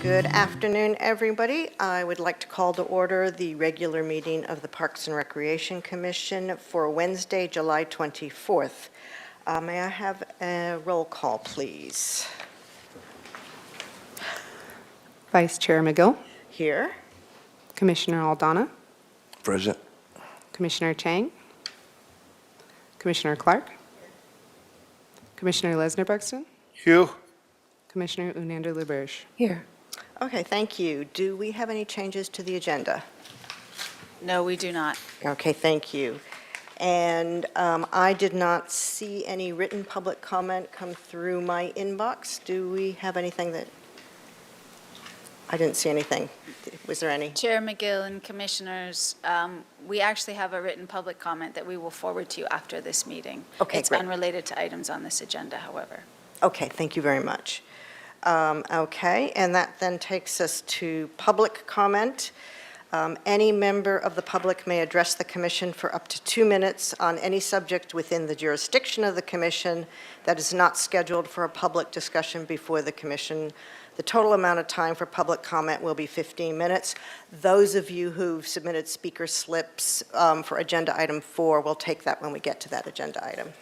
Good afternoon, everybody. I would like to call to order the regular meeting of the Parks and Recreation Commission for Wednesday, July 24th. May I have a roll call, please? Vice Chair McGill, Here. Commissioner Aldana, Present. Commissioner Chang, Commissioner Clark, Commissioner Lesnar-Buxton, Here. Commissioner Unander-Laberge. Here. Okay, thank you. Do we have any changes to the agenda? No, we do not. Okay, thank you. And I did not see any written public comment come through my inbox. Do we have anything that, I didn't see anything. Was there any? Chair McGill and Commissioners, we actually have a written public comment that we will forward to you after this meeting. Okay, It's great. unrelated to items on this agenda, however. Okay, thank you very much. Okay, and that then takes us to public comment. Any member of the public may address the commission for up to 2 minutes on any subject within the jurisdiction of the commission that is not scheduled for a public discussion before the commission. The total amount of time for public comment will be 15 minutes. Those of you who've submitted speaker slips for agenda item 4, we'll take that when we get to that agenda item.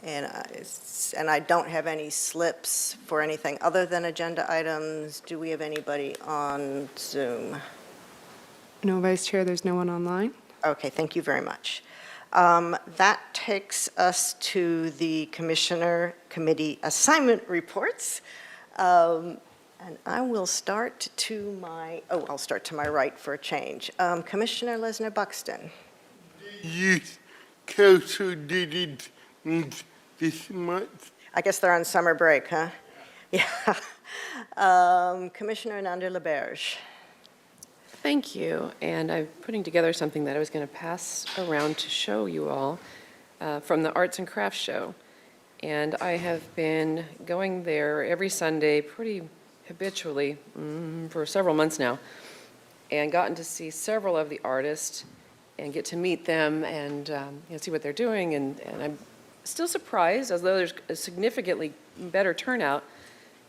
And I don't have any slips for anything other than agenda items. Do we have anybody on Zoom? No, Vice Chair, there's no one online. Okay, thank you very much. That takes us to the Commissioner Committee assignment reports. And I will start to my, I'll start to my right for a change. Commissioner Lesnar-Buxton. Youth Council didn't meet this month. I guess they're on summer break, huh? Yeah. Commissioner Unander-Laberge. Thank you, and I'm putting together something that I was going to pass around to show you all from the Arts and Crafts Show. And I have been going there every Sunday pretty habitually for several months now, and gotten to see several of the artists and get to meet them and see what they're doing. And I'm still surprised, as though there's a significantly better turnout,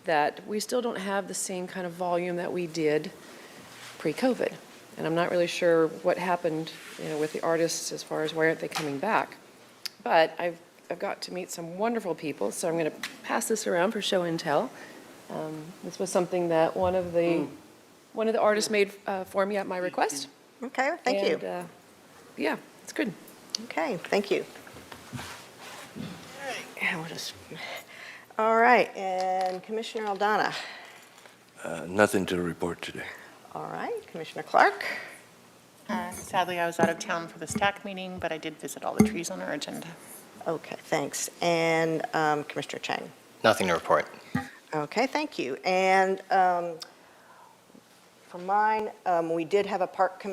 that we still don't have the same kind of volume that we did pre-COVID. And I'm not really sure what happened, with the artists as far as why aren't they coming back. But I've got to meet some wonderful people, so I'm going to pass this around for show and tell. This was something that one of the artists made for me at my request. Okay, thank you. And, yeah, it's good. Okay, thank you. All right, and Commissioner Aldana. Nothing to report today. All right, Commissioner Clark. Sadly, I was out of town for the STAC meeting, but I did visit all the trees on our agenda. Okay, thanks. And Commissioner Chang. Nothing to report. Okay, thank you. And for mine, we did have a park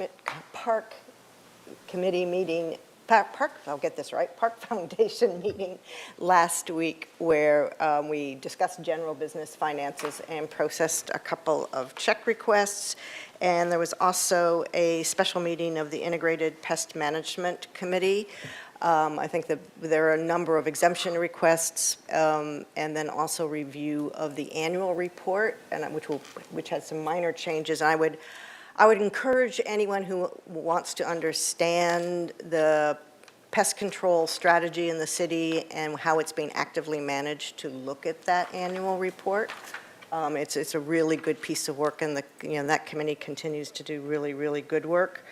committee meeting, I'll get this right, Park Foundation meeting last week where we discussed general business finances and processed a couple of check requests. And there was also a special meeting of the Integrated Pest Management Committee. I think that there are a number of exemption requests and then also review of the annual report, and which has some minor changes. And I would encourage anyone who wants to understand the pest control strategy in the city and how it's being actively managed to look at that annual report. It's a really good piece of work, and that committee continues to do really, really good work.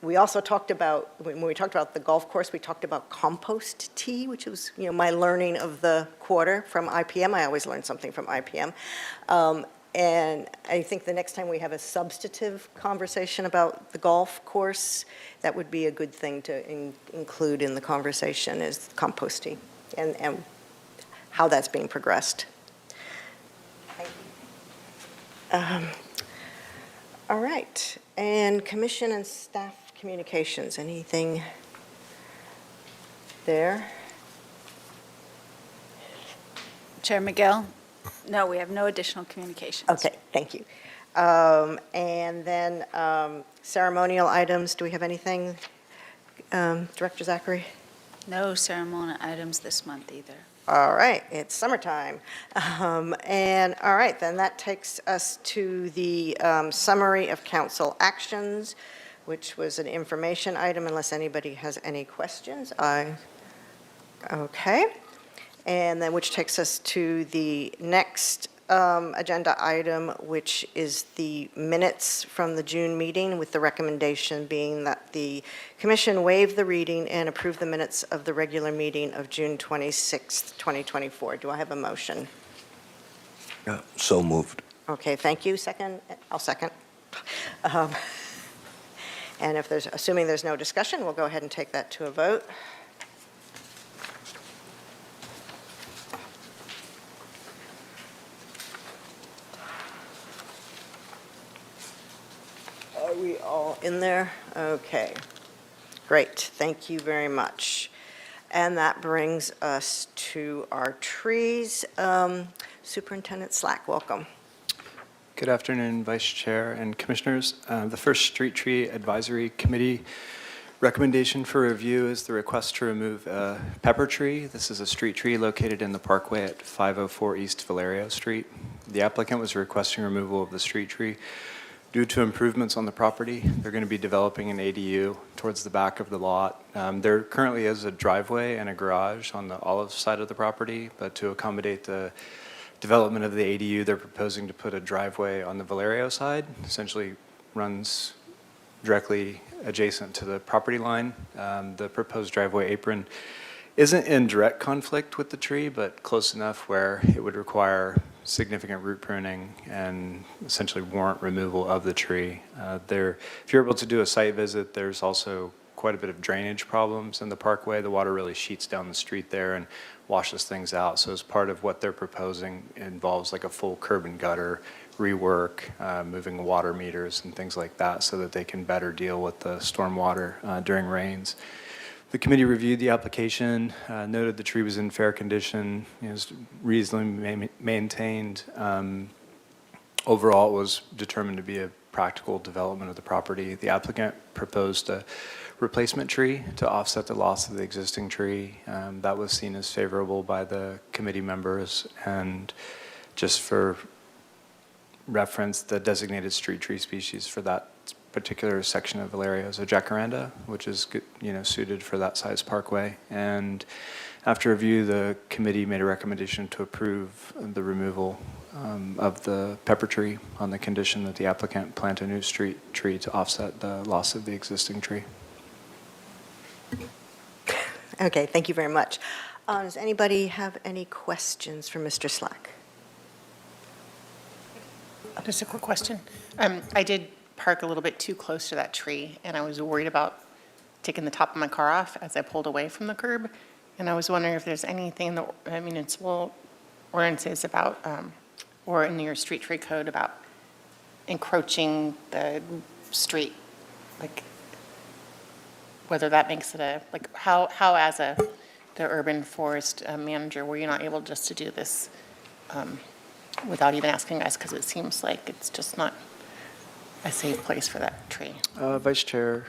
We also talked about, when we talked about the golf course, we talked about compost tea, which was, my learning of the quarter from IPM. I always learn something from IPM. And I think the next time we have a substantive conversation about the golf course, that would be a good thing to include in the conversation, is composting and how that's being progressed. All right, and commission and staff communications, anything there? Chair McGill? No, we have no additional communications. Okay, thank you. And then ceremonial items, do we have anything? Director Zachary? No ceremonial items this month either. All right, it's summertime. And, all right, then that takes us to the summary of council actions, which was an information item, unless anybody has any questions. Okay. And then, which takes us to the next agenda item, which is the minutes from the June meeting, with the recommendation being that the commission waive the reading and approve the minutes of the regular meeting of June 26th, 2024. Do I have a motion? So moved. Okay, thank you. Second? I'll second. And if there's, assuming there's no discussion, we'll go ahead and take that to a vote. Are we all in there? Okay. Great, thank you very much. And that brings us to our trees. Superintendent Slack, welcome. Good afternoon, Vice Chair and Commissioners. The first Street Tree Advisory Committee recommendation for review is the request to remove a pepper tree. This is a street tree located in the parkway at 504 East Valerio Street. The applicant was requesting removal of the street tree due to improvements on the property. They're going to be developing an ADU towards the back of the lot. There currently is a driveway and a garage on the olive side of the property, but to accommodate the development of the ADU, they're proposing to put a driveway on the Valerio side, essentially runs directly adjacent to the property line. The proposed driveway apron isn't in direct conflict with the tree, but close enough where it would require significant root pruning and essentially warrant removal of the tree. If you're able to do a site visit, there's also quite a bit of drainage problems in the parkway. The water really sheets down the street there and washes things out. So as part of what they're proposing involves like a full curb and gutter rework, moving water meters and things like that so that they can better deal with the storm water during rains. The committee reviewed the application, noted the tree was in fair condition, is reasonably maintained. Overall, it was determined to be a practical development of the property. The applicant proposed a replacement tree to offset the loss of the existing tree. That was seen as favorable by the committee members. And just for reference, the designated street tree species for that particular section of Valerio is a jacaranda, which is suited for that size parkway. And after review, the committee made a recommendation to approve the removal of the pepper tree on the condition that the applicant plant a new street tree to offset the loss of the existing tree. Okay, thank you very much. Does anybody have any questions for Mr. Slack? Just a quick question. I did park a little bit too close to that tree, and I was worried about taking the top of my car off as I pulled away from the curb. And I was wondering if there's anything in the municipal ordinances about, or in your street tree code about encroaching the street, like whether that makes it how as the urban forest manager, were you not able just to do this without even asking us? Because it seems like it's just not a safe place for that tree. Vice Chair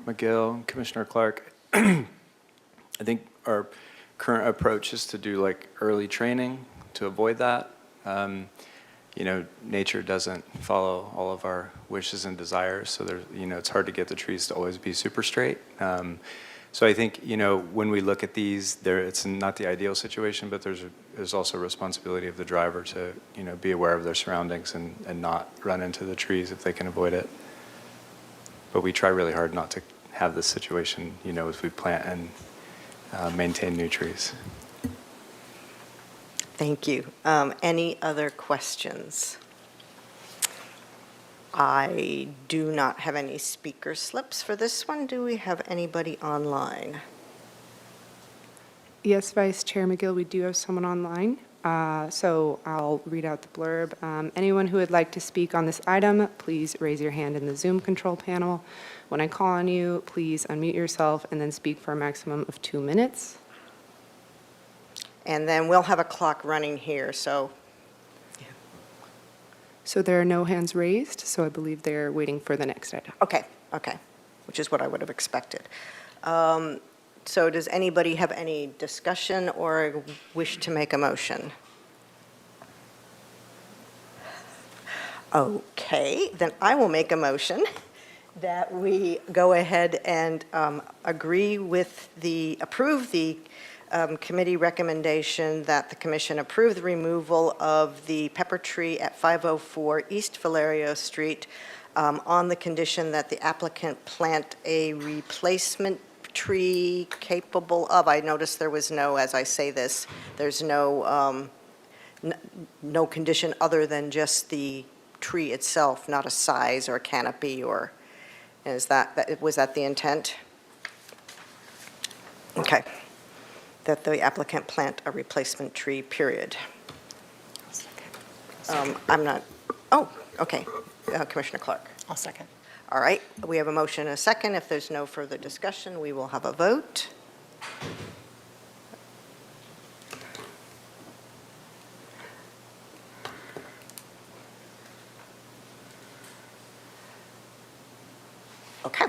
McGill, Commissioner Clark, I think our current approach is to do like early training to avoid that. Nature doesn't follow all of our wishes and desires, so there's, it's hard to get the trees to always be super straight. So I think, when we look at these, it's not the ideal situation, but there's also a responsibility of the driver to, be aware of their surroundings and not run into the trees if they can avoid it. But we try really hard not to have this situation, as we plant and maintain new trees. Thank you. Any other questions? I do not have any speaker slips for this one. Do we have anybody online? Yes, Vice Chair McGill, we do have someone online. So I'll read out the blurb. Anyone who would like to speak on this item, please raise your hand in the Zoom control panel. When I call on you, please unmute yourself and then speak for a maximum of 2 minutes. And then we'll have a clock running here, so. So there are no hands raised, so I believe they're waiting for the next item. Okay, which is what I would have expected. So does anybody have any discussion or wish to make a motion? Okay, then I will make a motion that we go ahead and approve the committee recommendation that the commission approve the removal of the pepper tree at 504 East Valerio Street on the condition that the applicant plant a replacement tree capable of, I noticed there was no, as I say this, there's no condition other than just the tree itself, not a size or a canopy, or, was that the intent? Okay. That the applicant plant a replacement tree, period. I'm not, oh, okay. Commissioner Clark. I'll second. All right, we have a motion and a second. If there's no further discussion, we will have a vote. Okay,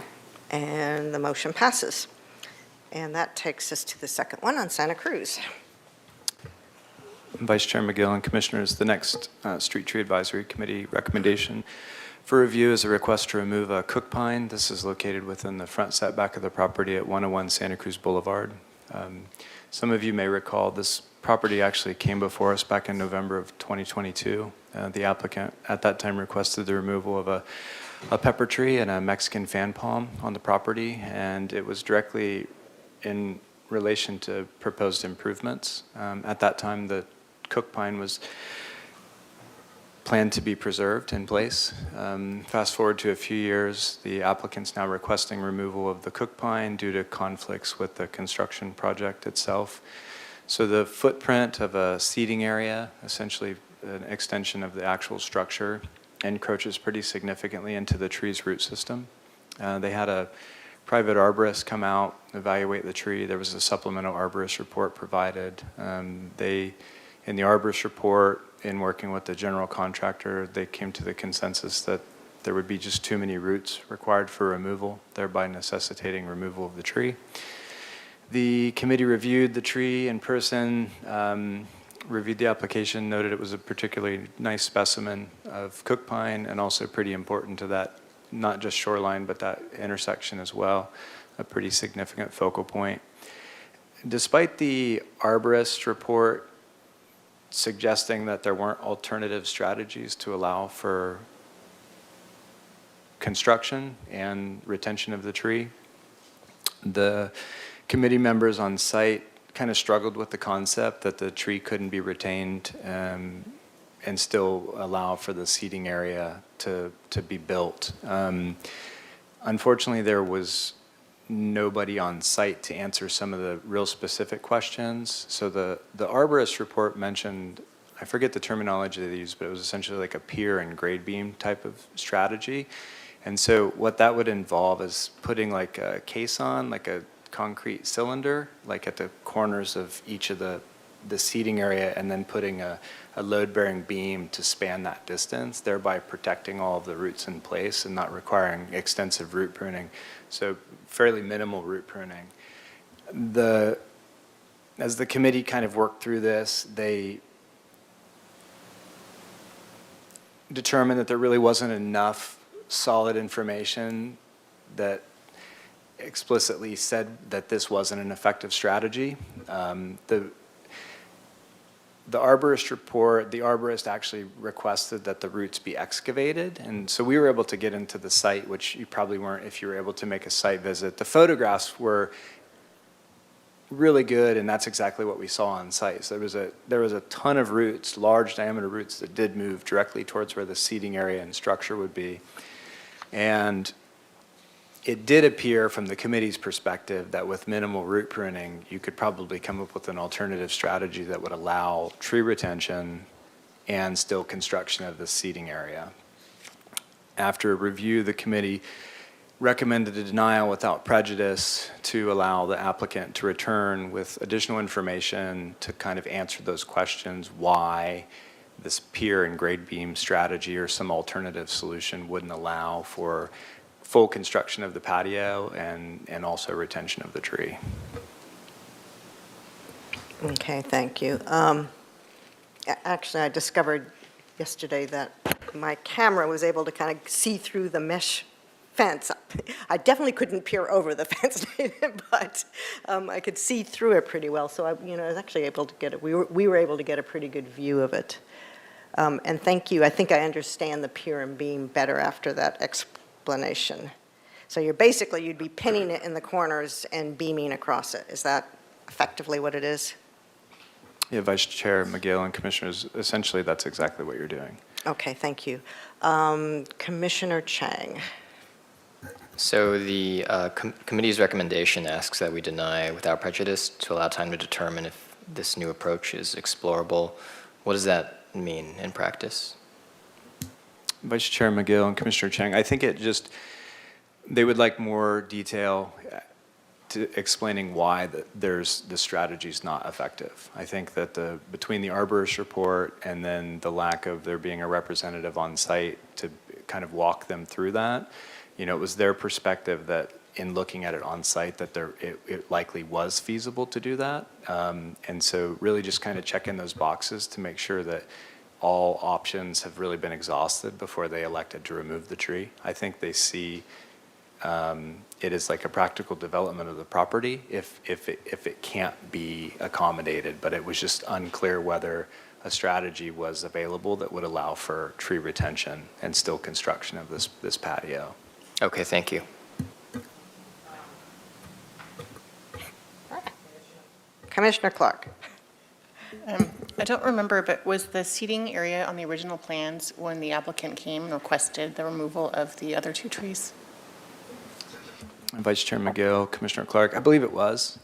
and the motion passes. And that takes us to the second one on Santa Cruz. Vice Chair McGill and Commissioners, the next Street Tree Advisory Committee recommendation for review is a request to remove a cook pine. This is located within the front setback of the property at 101 Santa Cruz Boulevard. Some of you may recall this property actually came before us back in November of 2022. The applicant at that time requested the removal of a pepper tree and a Mexican fan palm on the property, and it was directly in relation to proposed improvements. At that time, the cook pine was planned to be preserved in place. Fast forward to a few years, the applicant's now requesting removal of the cook pine due to conflicts with the construction project itself. So the footprint of a seating area, essentially an extension of the actual structure, encroaches pretty significantly into the tree's root system. They had a private arborist come out, evaluate the tree. There was a supplemental arborist report provided. In the arborist report, in working with the general contractor, they came to the consensus that there would be just too many roots required for removal, thereby necessitating removal of the tree. The committee reviewed the tree in person, reviewed the application, noted it was a particularly nice specimen of cook pine and also pretty important to that, not just shoreline, but that intersection as well, a pretty significant focal point. Despite the arborist report suggesting that there weren't alternative strategies to allow for construction and retention of the tree, the committee members on site kind of struggled with the concept that the tree couldn't be retained and still allow for the seating area to be built. Unfortunately, there was nobody on site to answer some of the real specific questions. So the arborist report mentioned, I forget the terminology they used, but it was essentially like a pier and grade beam type of strategy. And so what that would involve is putting like a caisson, like a concrete cylinder, like at the corners of each of the seating area, and then putting a load-bearing beam to span that distance, thereby protecting all of the roots in place and not requiring extensive root pruning. So fairly minimal root pruning. As the committee kind of worked through this, they determined that there really wasn't enough solid information that explicitly said that this wasn't an effective strategy. The arborist report, the arborist actually requested that the roots be excavated, and so we were able to get into the site, which you probably weren't if you were able to make a site visit. The photographs were really good, and that's exactly what we saw on site. So there was a ton of roots, large diameter roots that did move directly towards where the seating area and structure would be. And it did appear from the committee's perspective that with minimal root pruning, you could probably come up with an alternative strategy that would allow tree retention and still construction of the seating area. After a review, the committee recommended a denial without prejudice to allow the applicant to return with additional information to kind of answer those questions, why this pier and grade beam strategy or some alternative solution wouldn't allow for full construction of the patio and also retention of the tree. Okay, thank you. Actually, I discovered yesterday that my camera was able to kind of see through the mesh fence. I definitely couldn't peer over the fence, but I could see through it pretty well. So I was actually able to get it. We were able to get a pretty good view of it. And thank you. I think I understand the pier and beam better after that explanation. So you'd be pinning it in the corners and beaming across it. Is that effectively what it is? Yeah, Vice Chair McGill and Commissioners, essentially that's exactly what you're doing. Okay, thank you. Commissioner Chang. So the committee's recommendation asks that we deny without prejudice to allow time to determine if this new approach is explorable. What does that mean in practice? Vice Chair McGill and Commissioner Chang, I think they would like more detail to explaining why the strategy is not effective. I think that between the arborist report and then the lack of there being a representative on site to kind of walk them through that, it was their perspective that in looking at it on site that it likely was feasible to do that. And so really just kind of checking those boxes to make sure that all options have really been exhausted before they elected to remove the tree. I think they see it is like a practical development of the property if it can't be accommodated, but it was just unclear whether a strategy was available that would allow for tree retention and still construction of this patio. Okay, thank you. Commissioner Clark. I don't remember, but was the seating area on the original plans when the applicant came and requested the removal of the other two trees? Vice Chair McGill, Commissioner Clark, I believe it was.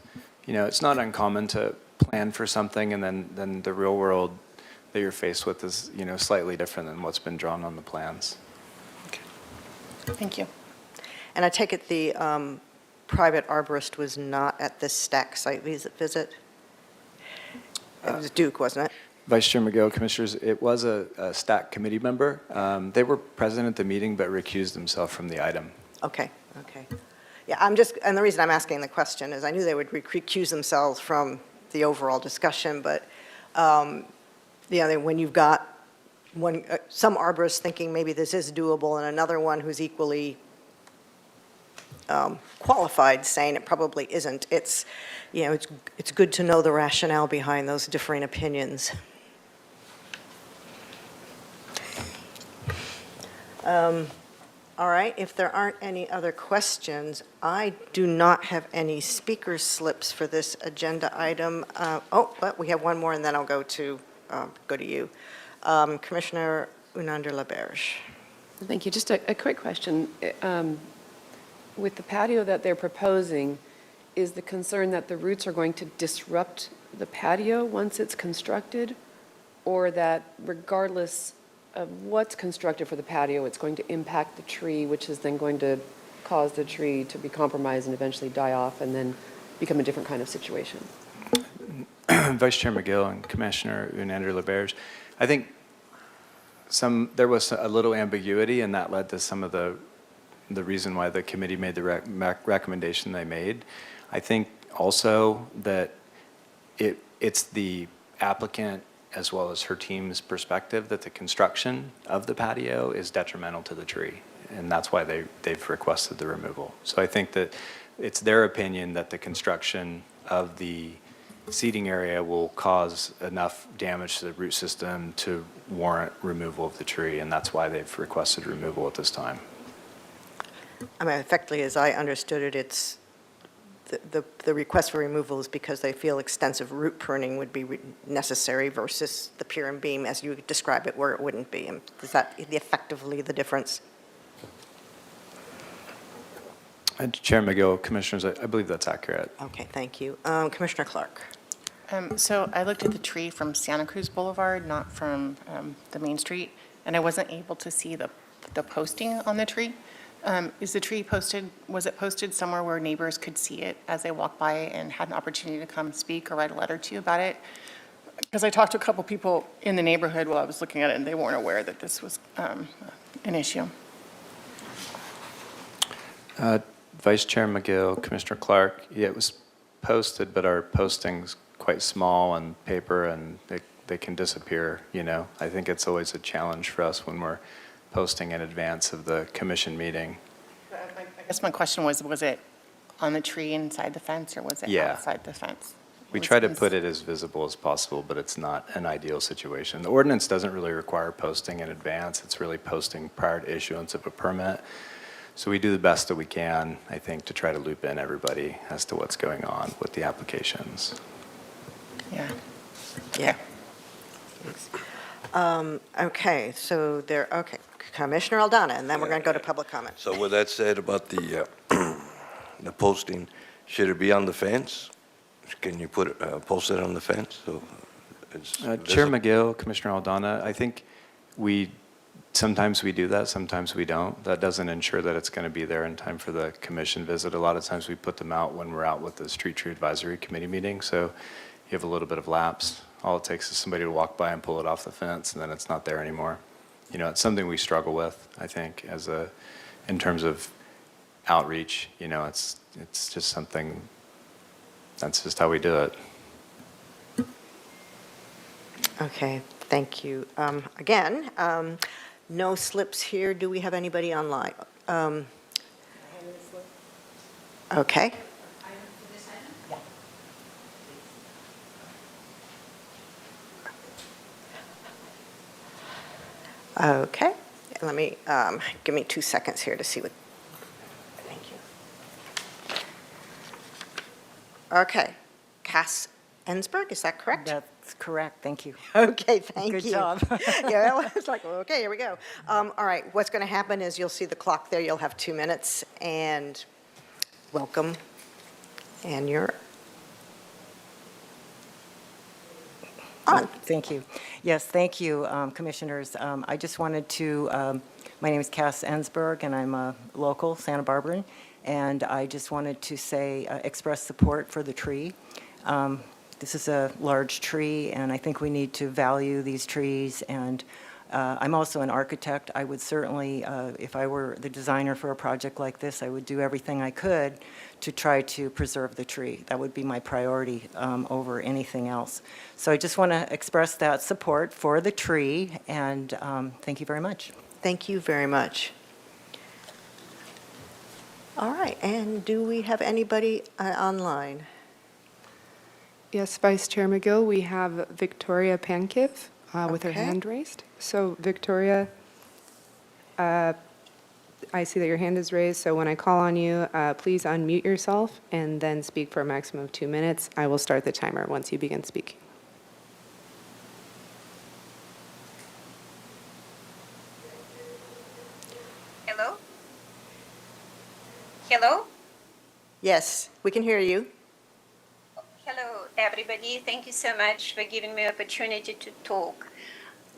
It's not uncommon to plan for something and then the real world that you're faced with is, slightly different than what's been drawn on the plans. Okay. Thank you. And I take it the private arborist was not at this stack site visit? It was Duke, wasn't it? Vice Chair McGill, Commissioners, it was a STAC committee member. They were present at the meeting but recused themselves from the item. Okay. Yeah, and the reason I'm asking the question is I knew they would recuse themselves from the overall discussion, but when you've got some arborists thinking maybe this is doable and another one who's equally qualified saying it probably isn't, it's good to know the rationale behind those differing opinions. All right, if there aren't any other questions, I do not have any speaker slips for this agenda item. But we have one more, and then I'll go to you. Commissioner Unonder-LaBerge. Thank you. Just a quick question. With the patio that they're proposing, is the concern that the roots are going to disrupt the patio once it's constructed, or that regardless of what's constructed for the patio, it's going to impact the tree, which is then going to cause the tree to be compromised and eventually die off and then become a different kind of situation? Vice Chair McGill and Commissioner Unender-LaBerge, I think there was a little ambiguity, and that led to some of the reason why the committee made the recommendation they made. I think also that it's the applicant as well as her team's perspective that the construction of the patio is detrimental to the tree, and that's why they've requested the removal. So I think that it's their opinion that the construction of the seating area will cause enough damage to the root system to warrant removal of the tree, and that's why they've requested removal at this time. I mean, effectively, as I understood it, it's the request for removal is because they feel extensive root pruning would be necessary versus the pier and beam, as you describe it, where it wouldn't be. And is that effectively the difference? Chair McGill, Commissioners, I believe that's accurate. Okay, thank you. Commissioner Clark. So I looked at the tree from Santa Cruz Boulevard, not from the Main Street, and I wasn't able to see the posting on the tree. Is the tree posted, was it posted somewhere where neighbors could see it as they walk by and had an opportunity to come speak or write a letter to you about it? Because I talked to a couple people in the neighborhood while I was looking at it, and they weren't aware that this was an issue. Vice Chair McGill, Commissioner Clark, yeah, it was posted, but our posting's quite small on paper and they can disappear, you know. I think it's always a challenge for us when we're posting in advance of the commission meeting. I guess my question was it on the tree inside the fence, or was it Yeah. outside the fence? We try to put it as visible as possible, but it's not an ideal situation. The ordinance doesn't really require posting in advance. It's really posting prior to issuance of a permit. So we do the best that we can, I think, to try to loop in everybody as to what's going on with the applications. Yeah. Yeah. Okay, so okay, Commissioner Aldana, and then we're going to go to public comment. So with that said about the, the posting, should it be on the fence? Can you put it, post it on the fence? So it's Chair visible? McGill, Commissioner Aldana, I think sometimes we do that, sometimes we don't. That doesn't ensure that it's going to be there in time for the commission visit. A lot of times we put them out when we're out with the Street Tree Advisory Committee meeting, so you have a little bit of lapse. All it takes is somebody to walk by and pull it off the fence, and then it's not there anymore. You know, it's something we struggle with, I think, in terms of outreach. You know, it's just something, that's just how we do it. Okay, thank you. Again, no slips here. Do we have anybody online? Okay. Okay, let me, give me 2 seconds here to see what, thank you. Okay, Cass Ensberg, is that correct? That's correct, thank you. Okay, thank you. Good job. Yeah, well, it's like, well, okay, here we go. All right, what's going to happen is you'll see the clock there, you'll have 2 minutes, and welcome, and you're on. Thank you. Yes, thank you, Commissioners. I just wanted to, my name is Cass Ensberg, and I'm a local Santa Barbaran, and I just wanted to say, express support for the tree. This is a large tree, and I think we need to value these trees, and I'm also an architect. I would certainly, if I were the designer for a project like this, I would do everything I could to try to preserve the tree. That would be my priority over anything else. So I just want to express that support for the tree, and thank you very much. Thank you very much. All right, and do we have anybody online? Yes, Vice Chair McGill, we have Victoria Pankiv with her Okay. hand raised. So Victoria, I see that your hand is raised, so when I call on you, please unmute yourself and then speak for a maximum of 2 minutes. I will start the timer once you begin speaking. Hello? Hello? Yes, we can hear you. Hello, everybody. Thank you so much for giving me opportunity to talk.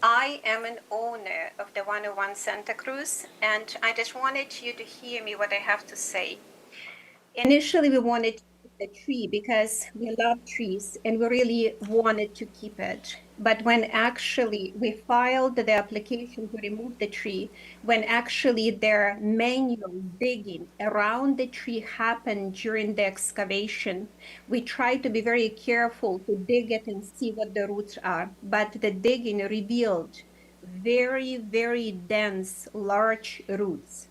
I am an owner of the 101 Santa Cruz, and I just wanted you to hear me what I have to say. Initially, we wanted to keep the tree because we love trees and we really wanted to keep it. But when actually we filed the application to remove the tree, when actually their manual digging around the tree happened during the excavation, we tried to be very careful to dig it and see what the roots are. But the digging revealed very, very dense, large roots.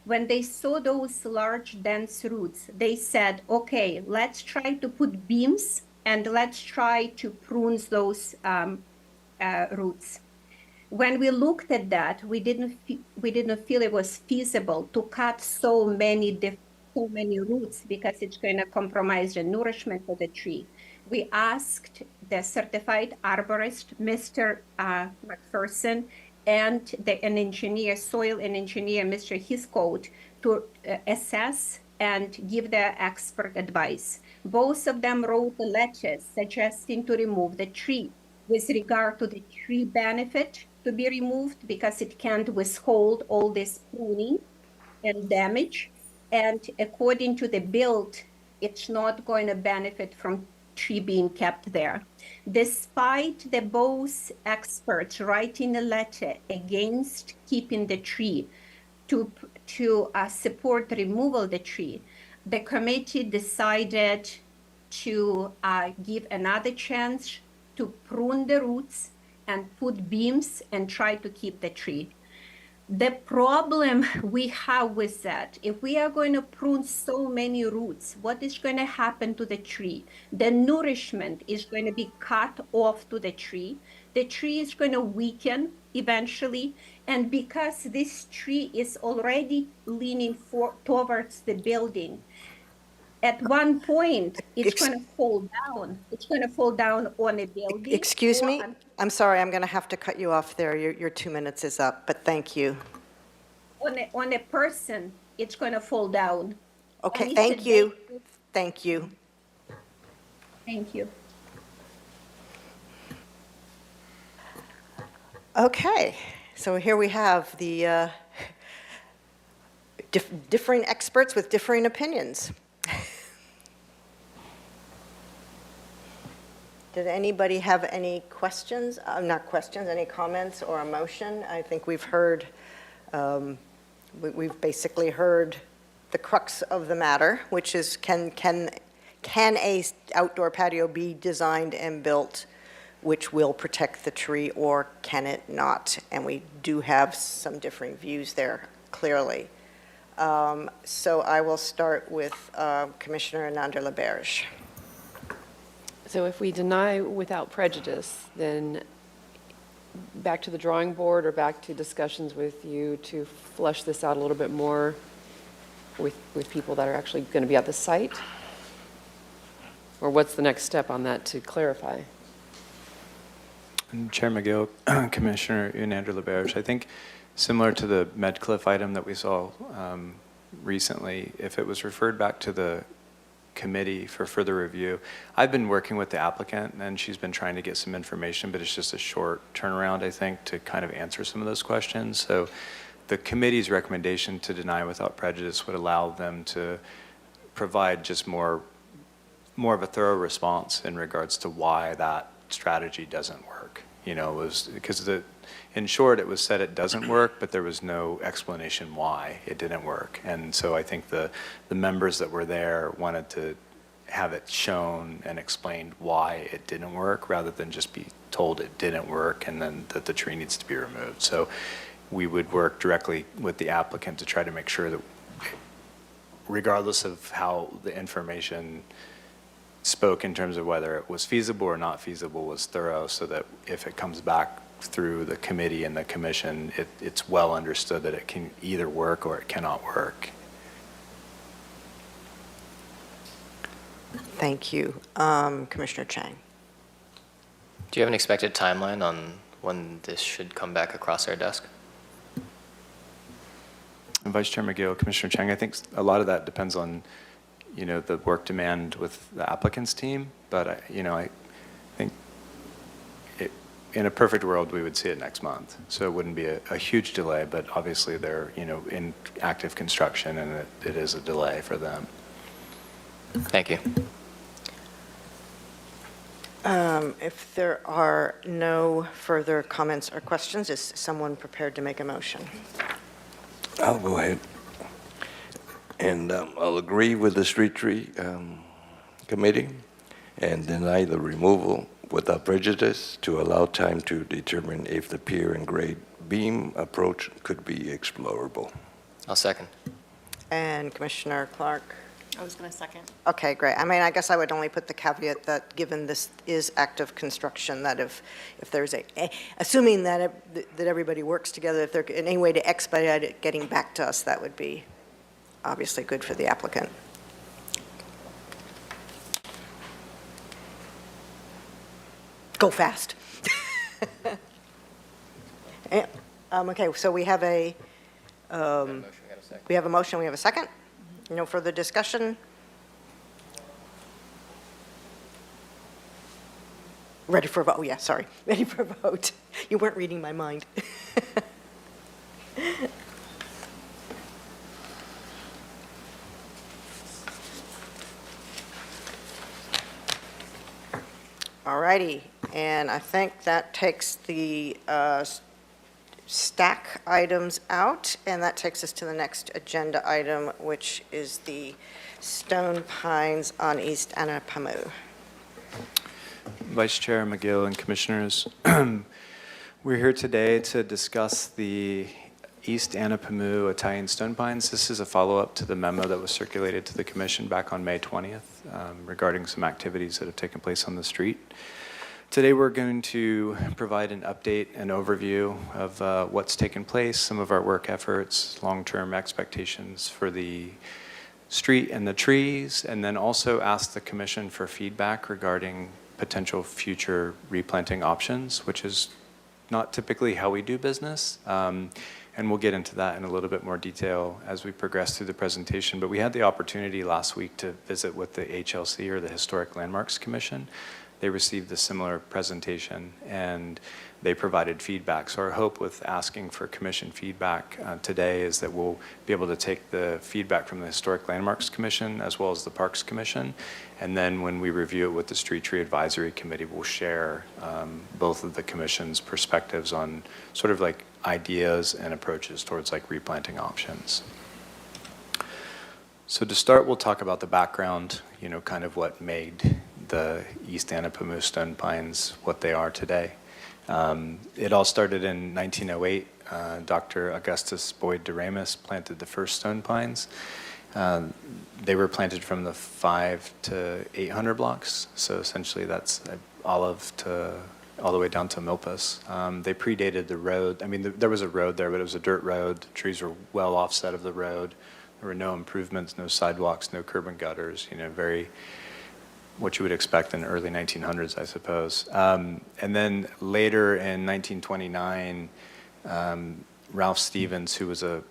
When they saw those large, dense roots, they said, okay, let's try to put beams and let's try to prune those roots. When we looked at that, we didn't feel it was feasible to cut so many roots because it's going to compromise the nourishment of the tree. We asked the certified arborist, Mr. McPherson, and an engineer, soil and engineer, Mr. Hiscoat, to assess and give their expert advice. Both of them wrote a letter suggesting to remove the tree with regard to the tree benefit to be removed because it can't withhold all this pruning and damage. And according to the build, it's not going to benefit from tree being kept there. Despite the both experts writing a letter against keeping the tree, to support removal of the tree, the committee decided to give another chance to prune the roots and put beams and try to keep the tree. The problem we have with that, if we are going to prune so many roots, what is going to happen to the tree? The nourishment is going to be cut off to the tree. The tree is going to weaken eventually. And because this tree is already leaning towards the building, at one point, it's going to fall down. It's going to fall down on a building. Excuse or me? on- I'm sorry, I'm going to have to cut you off there. Your 2 minutes is up, but thank you. On a person, it's going to fall down. Okay, And it's thank a you. dangerous- Thank you. Thank you. Okay, so here we have the differing experts with differing opinions. Did anybody have any questions? Not questions, any comments or a motion? I think we've heard, we've basically heard the crux of the matter, which is can a outdoor patio be designed and built which will protect the tree, or can it not? And we do have some differing views there, clearly. So I will start with Commissioner Nander-LaBerge. So if we deny without prejudice, then back to the drawing board or back to discussions with you to flesh this out a little bit more with people that are actually going to be at the site? Or what's the next step on that to clarify? And Chair McGill, Commissioner Nander-LaBerge, I think similar to the Medcliff item that we saw recently, if it was referred back to the committee for further review, I've been working with the applicant and she's been trying to get some information, but it's just a short turnaround, I think, to kind of answer some of those questions. So the committee's recommendation to deny without prejudice would allow them to provide just more of a thorough response in regards to why that strategy doesn't work. You know, it was because in short, it was said it doesn't work, but there was no explanation why it didn't work. And so I think the members that were there wanted to have it shown and explained why it didn't work, rather than just be told it didn't work and then that the tree needs to be removed. So we would work directly with the applicant to try to make sure that, regardless of how the information spoke in terms of whether it was feasible or not feasible, was thorough, so that if it comes back through the committee and the commission, it's well understood that it can either work or it cannot work. Thank you. Commissioner Chang. Do you have an expected timeline on when this should come back across our desk? And Vice Chair McGill, Commissioner Chang, I think a lot of that depends on, you know, the work demand with the applicant's team, but I think in a perfect world, we would see it next month. So it wouldn't be a huge delay, but obviously they're, you know, in active construction and it is a delay for them. Thank you. If there are no further comments or questions, is someone prepared to make a motion? I'll go ahead. And I'll agree with the street tree committee and deny the removal without prejudice to allow time to determine if the pier and grade beam approach could be explorable. I'll second. And Commissioner Clark? I was going to second. Okay, great. I mean, I guess I would only put the caveat that, given this is active construction, that if there's assuming that everybody works together, if there's any way to expedite it getting back to us, that would be obviously good for the applicant. Go fast. Okay, so we have a motion, we have a second? No further discussion? Ready for a vote? Oh, yeah, sorry. Ready for a vote. You weren't reading my mind. All righty, and I think that takes the stack items out, and that takes us to the next agenda item, which is the stone pines on East Anapamu. Vice Chair McGill and Commissioners, we're here today to discuss the East Anapamu Italian stone pines. This is a follow-up to the memo that was circulated to the Commission back on May 20th regarding some activities that have taken place on the street. Today we're going to provide an update and overview of what's taken place, some of our work efforts, long-term expectations for the street and the trees, and then also ask the Commission for feedback regarding potential future replanting options, which is not typically how we do business. And we'll get into that in a little bit more detail as we progress through the presentation. But we had the opportunity last week to visit with the HLC, or the Historic Landmarks Commission. They received a similar presentation and they provided feedback. So our hope with asking for Commission feedback today is that we'll be able to take the feedback from the Historic Landmarks Commission as well as the Parks Commission. And then when we review it with the Street Tree Advisory Committee, we'll share both of the Commission's perspectives on sort of like ideas and approaches towards like replanting options. So to start, we'll talk about the background, you know, kind of what made the East Anapamu stone pines what they are today. It all started in 1908. Dr. Augustus Boyd de Ramis planted the first stone pines. They were planted from the 5 to 800 blocks, so essentially that's Olive to all the way down to Milpas. They predated the road. I mean, there was a road there, but it was a dirt road. The trees were well offset of the road. There were no improvements, no sidewalks, no curb and gutters, you know, very what you would expect in the early 1900s, I suppose. And then later in 1929, Ralph Stevens, who was a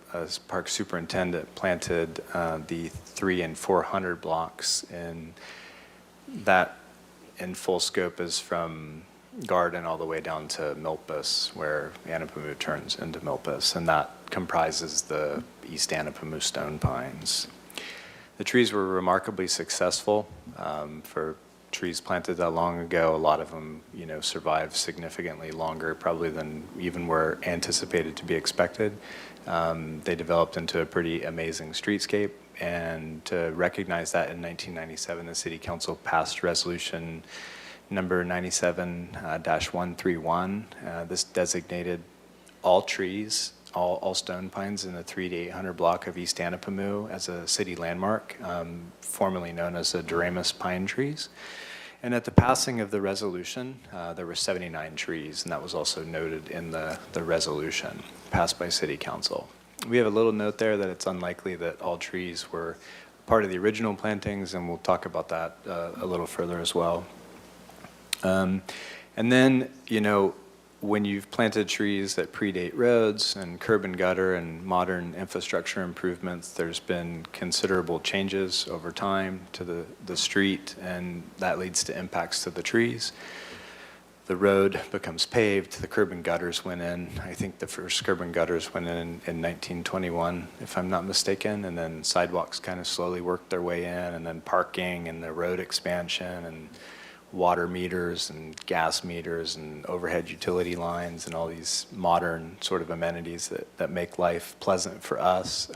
park superintendent, planted the 300 and 400 blocks, and that in full scope is from Garden all the way down to Milpas, where Anapamu turns into Milpas, and that comprises the East Anapamu stone pines. The trees were remarkably successful for trees planted that long ago. A lot of them, you know, survived significantly longer, probably than even were anticipated to be expected. They developed into a pretty amazing streetscape, and to recognize that, in 1997, the City Council passed resolution number 97-131. This designated all trees, all stone pines in the 300 to 800 block of East Anapamu as a city landmark, formerly known as the de Ramis pine trees. And at the passing of the resolution, there were 79 trees, and that was also noted in the resolution passed by City Council. We have a little note there that it's unlikely that all trees were part of the original plantings, and we'll talk about that a little further as well. And then, you know, when you've planted trees that predate roads and curb and gutter and modern infrastructure improvements, there's been considerable changes over time to the street, and that leads to impacts to the trees. The road becomes paved, the curb and gutters went in. I think the first curb and gutters went in 1921, if I'm not mistaken, and then sidewalks kind of slowly worked their way in, and then parking and the road expansion and water meters and gas meters and overhead utility lines and all these modern sort of amenities that make life pleasant for us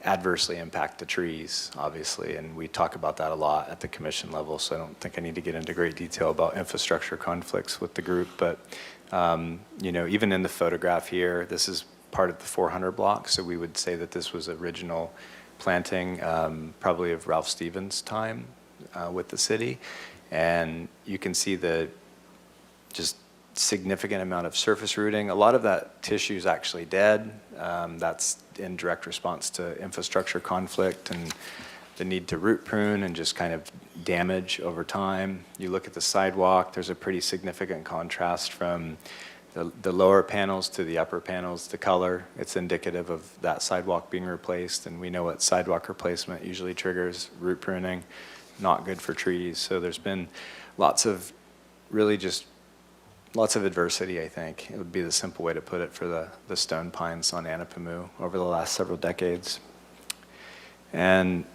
adversely impact the trees, obviously, and we talk about that a lot at the commission level, so I don't think I need to get into great detail about infrastructure conflicts with the group, but you know, even in the photograph here, this is part of the 400 block, so we would say that this was original planting probably of Ralph Stevens' time with the city. And you can see the just significant amount of surface rooting. A lot of that tissue is actually dead. That's in direct response to infrastructure conflict and the need to root prune and just kind of damage over time. You look at the sidewalk, there's a pretty significant contrast from the lower panels to the upper panels. The color, it's indicative of that sidewalk being replaced, and we know what sidewalk replacement usually triggers: root pruning. Not good for trees. So there's been lots of adversity, I think. It would be the simple way to put it for the stone pines on Anapamu over the last several decades. And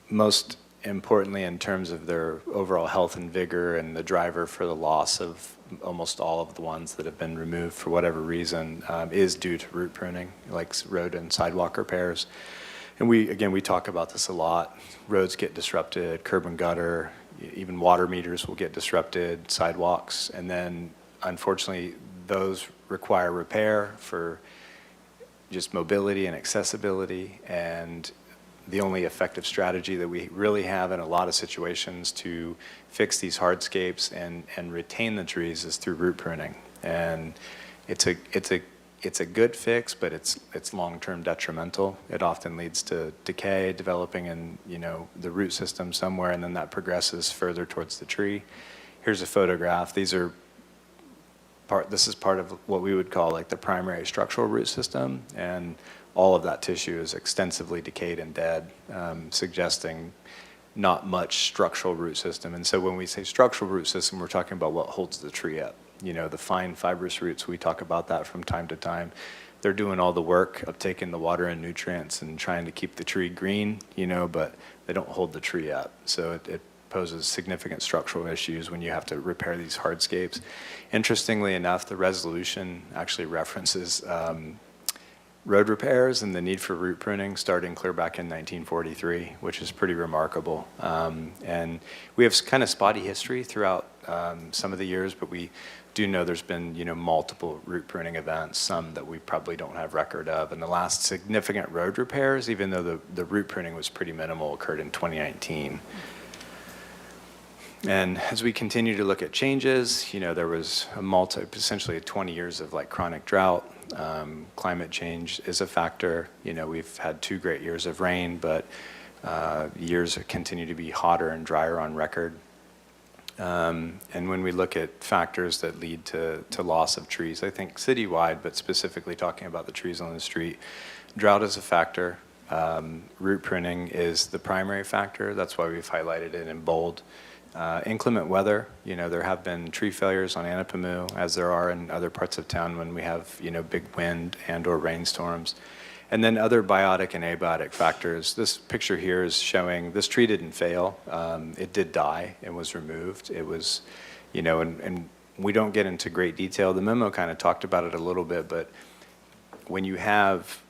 most importantly, in terms of their overall health and vigor and the driver for the loss of almost all of the ones that have been removed for whatever reason is due to root pruning, like road and sidewalk repairs. And we talk about this a lot. Roads get disrupted, curb and gutter, even water meters will get disrupted, sidewalks, and then unfortunately those require repair for just mobility and accessibility, and the only effective strategy that we really have in a lot of situations to fix these hardscapes and retain the trees is through root pruning. And it's a good fix, but it's long-term detrimental. It often leads to decay developing in the root system somewhere, and then that progresses further towards the tree. Here's a photograph. This is part of what we would call like the primary structural root system, and all of that tissue is extensively decayed and dead, suggesting not much structural root system. And so when we say structural root system, we're talking about what holds the tree up. The fine fibrous roots, we talk about that from time to time. They're doing all the work of taking the water and nutrients and trying to keep the tree green, but they don't hold the tree up. So it poses significant structural issues when you have to repair these hardscapes. Interestingly enough, the resolution actually references road repairs and the need for root pruning starting clear back in 1943, which is pretty remarkable. And we have kind of spotty history throughout some of the years, but we do know there's been multiple root pruning events, some that we probably don't have record of. And the last significant road repairs, even though the root pruning was pretty minimal, occurred in 2019. And as we continue to look at changes, there was essentially 20 years of like chronic drought. Climate change is a factor. We've had 2 great years of rain, but years continue to be hotter and drier on record. And when we look at factors that lead to loss of trees, I think citywide, but specifically talking about the trees on the street, drought is a factor. Root pruning is the primary factor. That's why we've highlighted it in bold. Inclement weather, there have been tree failures on Anapamu, as there are in other parts of town when we have, big wind and or rainstorms. And then other biotic and abiotic factors. This picture here is showing this tree didn't fail. It did die and was removed. It was, and we don't get into great detail. The memo kind of talked about it a little bit, but when you have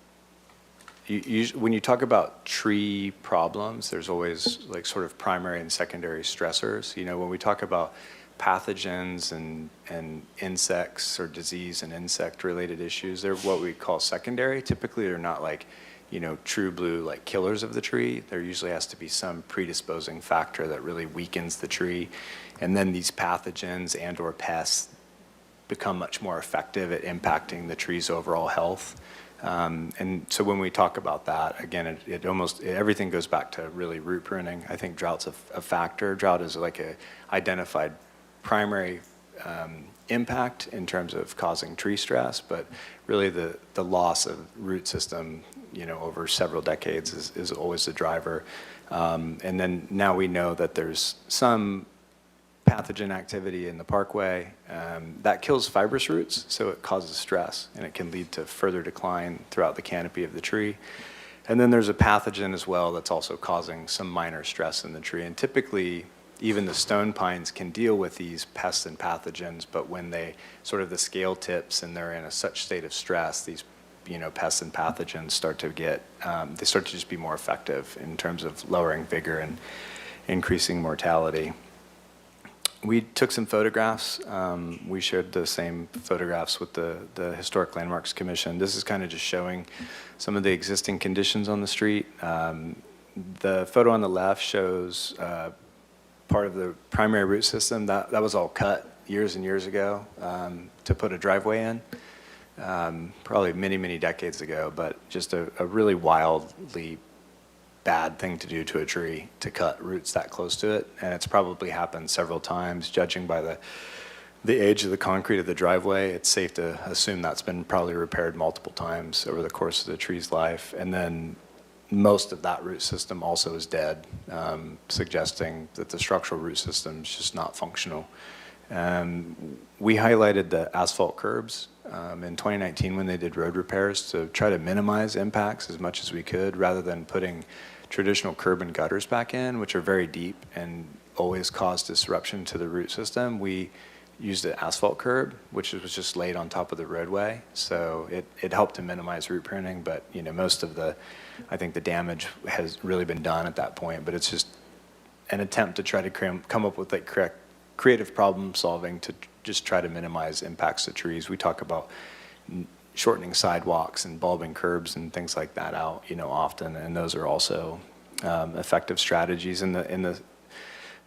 when you talk about tree problems, there's always like sort of primary and secondary stressors. When we talk about pathogens and insects or disease and insect related issues, they're what we call secondary. Typically they're not like, true blue like killers of the tree. There usually has to be some predisposing factor that really weakens the tree. And then these pathogens and or pests become much more effective at impacting the tree's overall health. And so when we talk about that, again, everything goes back to really root pruning. I think drought's a factor. Drought is like a identified primary impact in terms of causing tree stress, but really the loss of root system, over several decades is always the driver. And then now we know that there's some pathogen activity in the parkway that kills fibrous roots, so it causes stress and it can lead to further decline throughout the canopy of the tree. And then there's a pathogen as well that's also causing some minor stress in the tree. And typically, even the stone pines can deal with these pests and pathogens, but when they sort of the scale tips and they're in a such state of stress, these pests and pathogens start to get, they start to just be more effective in terms of lowering vigor and increasing mortality. We took some photographs. We shared the same photographs with the Historic Landmarks Commission. This is kind of just showing some of the existing conditions on the street. The photo on the left shows part of the primary root system. That was all cut years and years ago to put a driveway in, probably many, many decades ago, but just a really wildly bad thing to do to a tree, to cut roots that close to it. And it's probably happened several times. Judging by the age of the concrete of the driveway, it's safe to assume that's been probably repaired multiple times over the course of the tree's life. And then most of that root system also is dead, suggesting that the structural root system is just not functional. We highlighted the asphalt curbs in 2019 when they did road repairs to try to minimize impacts as much as we could, rather than putting traditional curb and gutters back in, which are very deep and always cause disruption to the root system. We used an asphalt curb, which was just laid on top of the roadway. So it helped to minimize root pruning, but most of I think the damage has really been done at that point. But it's just an attempt to try to come up with creative problem solving to just try to minimize impacts to trees. We talk about shortening sidewalks and bulbing curbs and things like that out, often, and those are also effective strategies. In the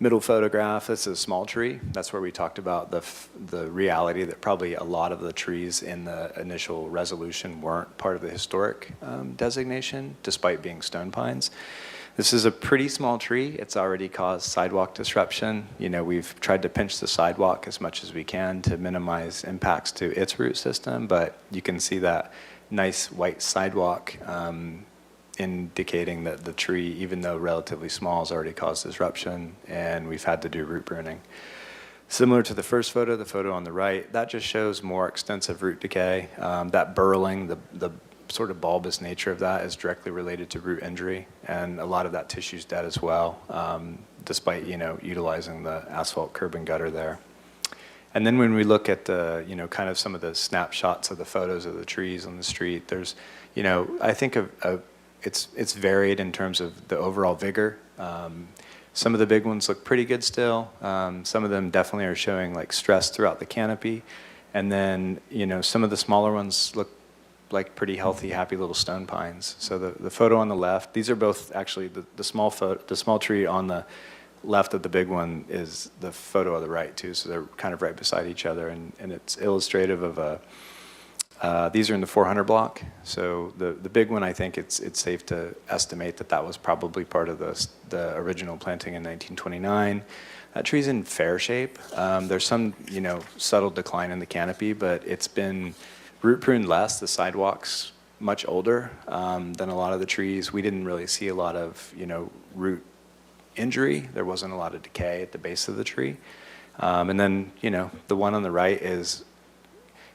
middle photograph, this is a small tree. That's where we talked about the reality that probably a lot of the trees in the initial resolution weren't part of the historic designation, despite being stone pines. This is a pretty small tree. It's already caused sidewalk disruption. We've tried to pinch the sidewalk as much as we can to minimize impacts to its root system, but you can see that nice white sidewalk indicating that the tree, even though relatively small, has already caused disruption, and we've had to do root pruning. Similar to the first photo, the photo on the right, that just shows more extensive root decay. That burling, the sort of bulbous nature of that is directly related to root injury, and a lot of that tissue is dead as well, despite utilizing the asphalt curb and gutter there. And then when we look at the kind of some of the snapshots of the photos of the trees on the street, there's I think it's varied in terms of the overall vigor. Some of the big ones look pretty good still. Some of them definitely are showing like stress throughout the canopy, and then some of the smaller ones look like pretty healthy, happy little stone pines. So the photo on the left, these are both actually the small tree on the left of the big one is the photo of the right too. So they're kind of right beside each other, and it's illustrative of these are in the 400 block. So the big one, I think it's safe to estimate that was probably part of the original planting in 1929. That tree's in fair shape. There's some subtle decline in the canopy, but it's been root pruned less. The sidewalk's much older than a lot of the trees. We didn't really see a lot of root injury. There wasn't a lot of decay at the base of the tree. And then the one on the right is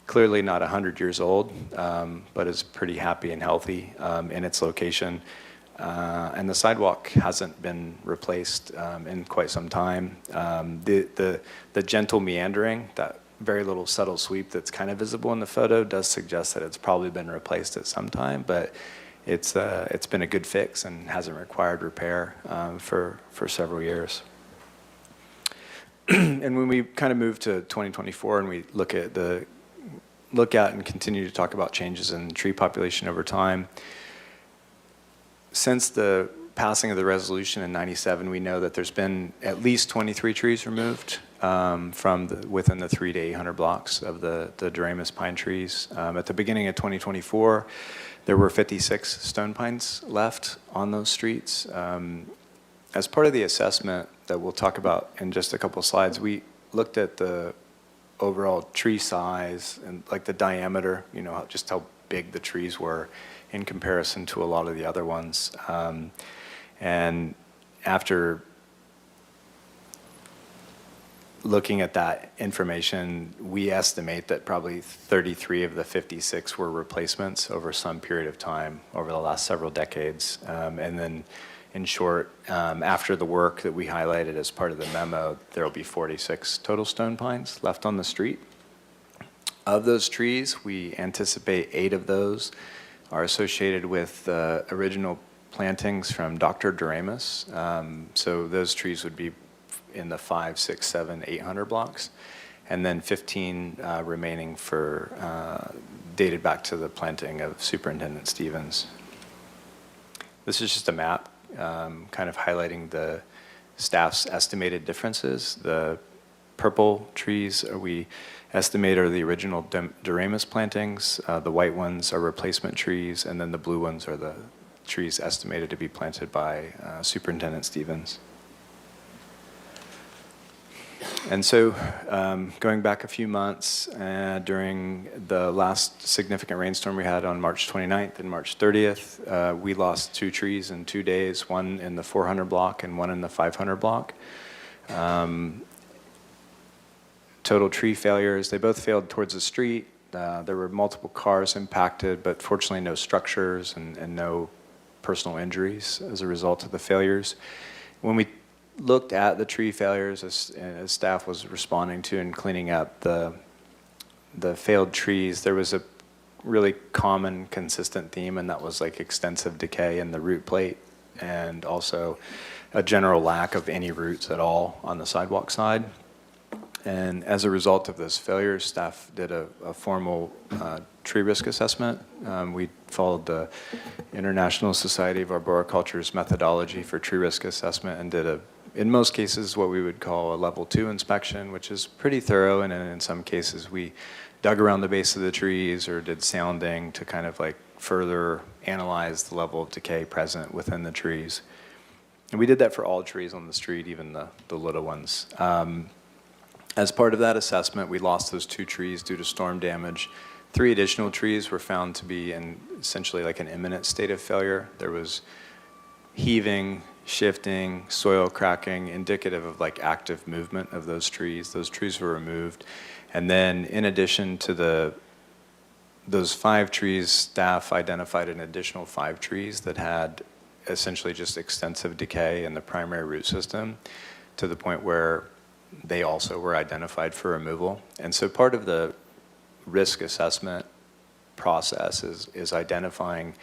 clearly not 100 years old, but is pretty happy and healthy in its location. And the sidewalk hasn't been replaced in quite some time. The gentle meandering, that very little subtle sweep that's kind of visible in the photo does suggest that it's probably been replaced at some time, but it's been a good fix and hasn't required repair for several years. And when we kind of move to 2024 and we look at and continue to talk about changes in tree population over time, since the passing of the resolution in '97, we know that there's been at least 23 trees removed from within the 300 to 800 blocks of the Doramus pine trees. At the beginning of 2024, there were 56 stone pines left on those streets. As part of the assessment that we'll talk about in just a couple of slides, we looked at the overall tree size and like the diameter, just how big the trees were in comparison to a lot of the other ones. And after looking at that information, we estimate that probably 33 of the 56 were replacements over some period of time over the last several decades. And then in short, after the work that we highlighted as part of the memo, there will be 46 total stone pines left on the street. Of those trees, we anticipate 8 of those are associated with original plantings from Dr. Doramus. So those trees would be in the 500, 600, 700, 800 blocks, and then 15 remaining for dated back to the planting of Superintendent Stevens. This is just a map kind of highlighting the staff's estimated differences. The purple trees we estimate are the original Doramus plantings. The white ones are replacement trees, and then the blue ones are the trees estimated to be planted by Superintendent Stevens. And so going back a few months, during the last significant rainstorm we had on March 29th and March 30th, we lost 2 trees in 2 days, one in the 400 block and one in the 500 block. Total tree failures, they both failed towards the street. There were multiple cars impacted, but fortunately no structures and no personal injuries as a result of the failures. When we looked at the tree failures as staff was responding to and cleaning up the failed trees, there was a really common, consistent theme, and that was like extensive decay in the root plate and also a general lack of any roots at all on the sidewalk side. And as a result of those failures, staff did a formal tree risk assessment. We followed the International Society of Arboriculture's methodology for tree risk assessment and did in most cases, what we would call a level 2 inspection, which is pretty thorough, and in some cases we dug around the base of the trees or did sounding to kind of like further analyze the level of decay present within the trees. And we did that for all trees on the street, even the little ones. As part of that assessment, we lost those 2 trees due to storm damage. 3 additional trees were found to be in essentially like an imminent state of failure. There was heaving, shifting, soil cracking, indicative of like active movement of those trees. Those trees were removed. And then in addition to those 5 trees, staff identified an additional 5 trees that had essentially just extensive decay in the primary root system to the point where they also were identified for removal. And so part of the risk assessment process is identifying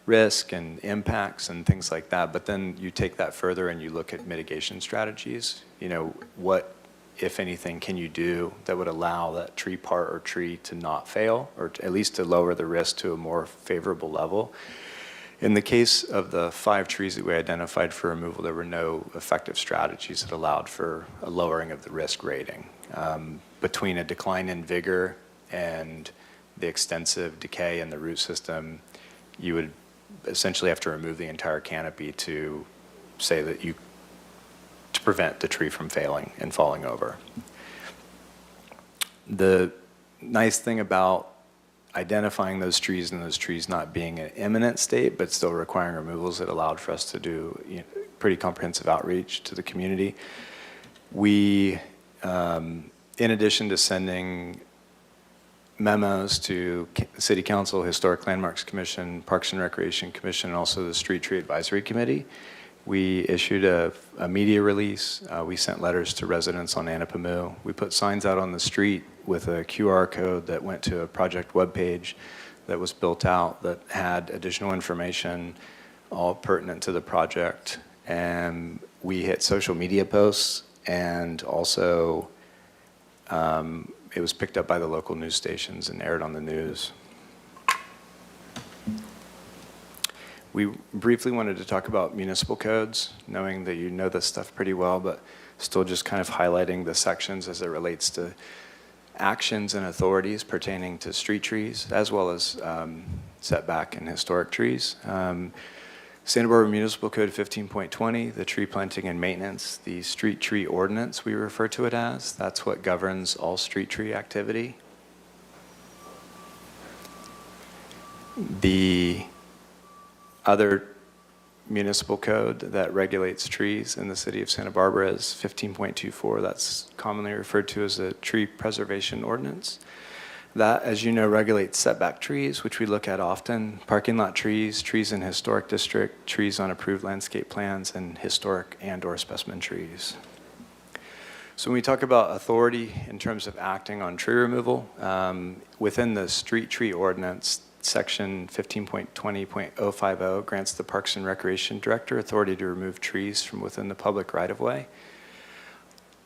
risk and impacts and things like that, but then you take that further and you look at mitigation strategies. You know, what, if anything, can you do that would allow that tree part or tree to not fail, or at least to lower the risk to a more favorable level? In the case of the 5 trees that we identified for removal, there were no effective strategies that allowed for a lowering of the risk rating. Between a decline in vigor and the extensive decay in the root system, you would essentially have to remove the entire canopy to say that to prevent the tree from failing and falling over. The nice thing about identifying those trees and those trees not being in an imminent state but still requiring removals, it allowed for us to do pretty comprehensive outreach to the community. We, in addition to sending memos to City Council, Historic Landmarks Commission, Parks and Recreation Commission, and also the Street Tree Advisory Committee, we issued a media release. We sent letters to residents on Anapamu. We put signs out on the street with a QR code that went to a project webpage that was built out that had additional information, all pertinent to the project. And we hit social media posts, and also it was picked up by the local news stations and aired on the news. We briefly wanted to talk about municipal codes, knowing that you know this stuff pretty well, but still just kind of highlighting the sections as it relates to actions and authorities pertaining to street trees, as well as setback and historic trees. Santa Barbara Municipal Code 15.20, the tree planting and maintenance, the street tree ordinance we refer to it as, that's what governs all street tree activity. The other municipal code that regulates trees in the city of Santa Barbara is 15.24. That's commonly referred to as a tree preservation ordinance. That, as you know, regulates setback trees, which we look at often, parking lot trees, trees in historic district, trees on approved landscape plans, and historic and/or specimen trees. So when we talk about authority in terms of acting on tree removal, within the street tree ordinance, Section 15.20.050 grants the Parks and Recreation Director authority to remove trees from within the public right-of-way.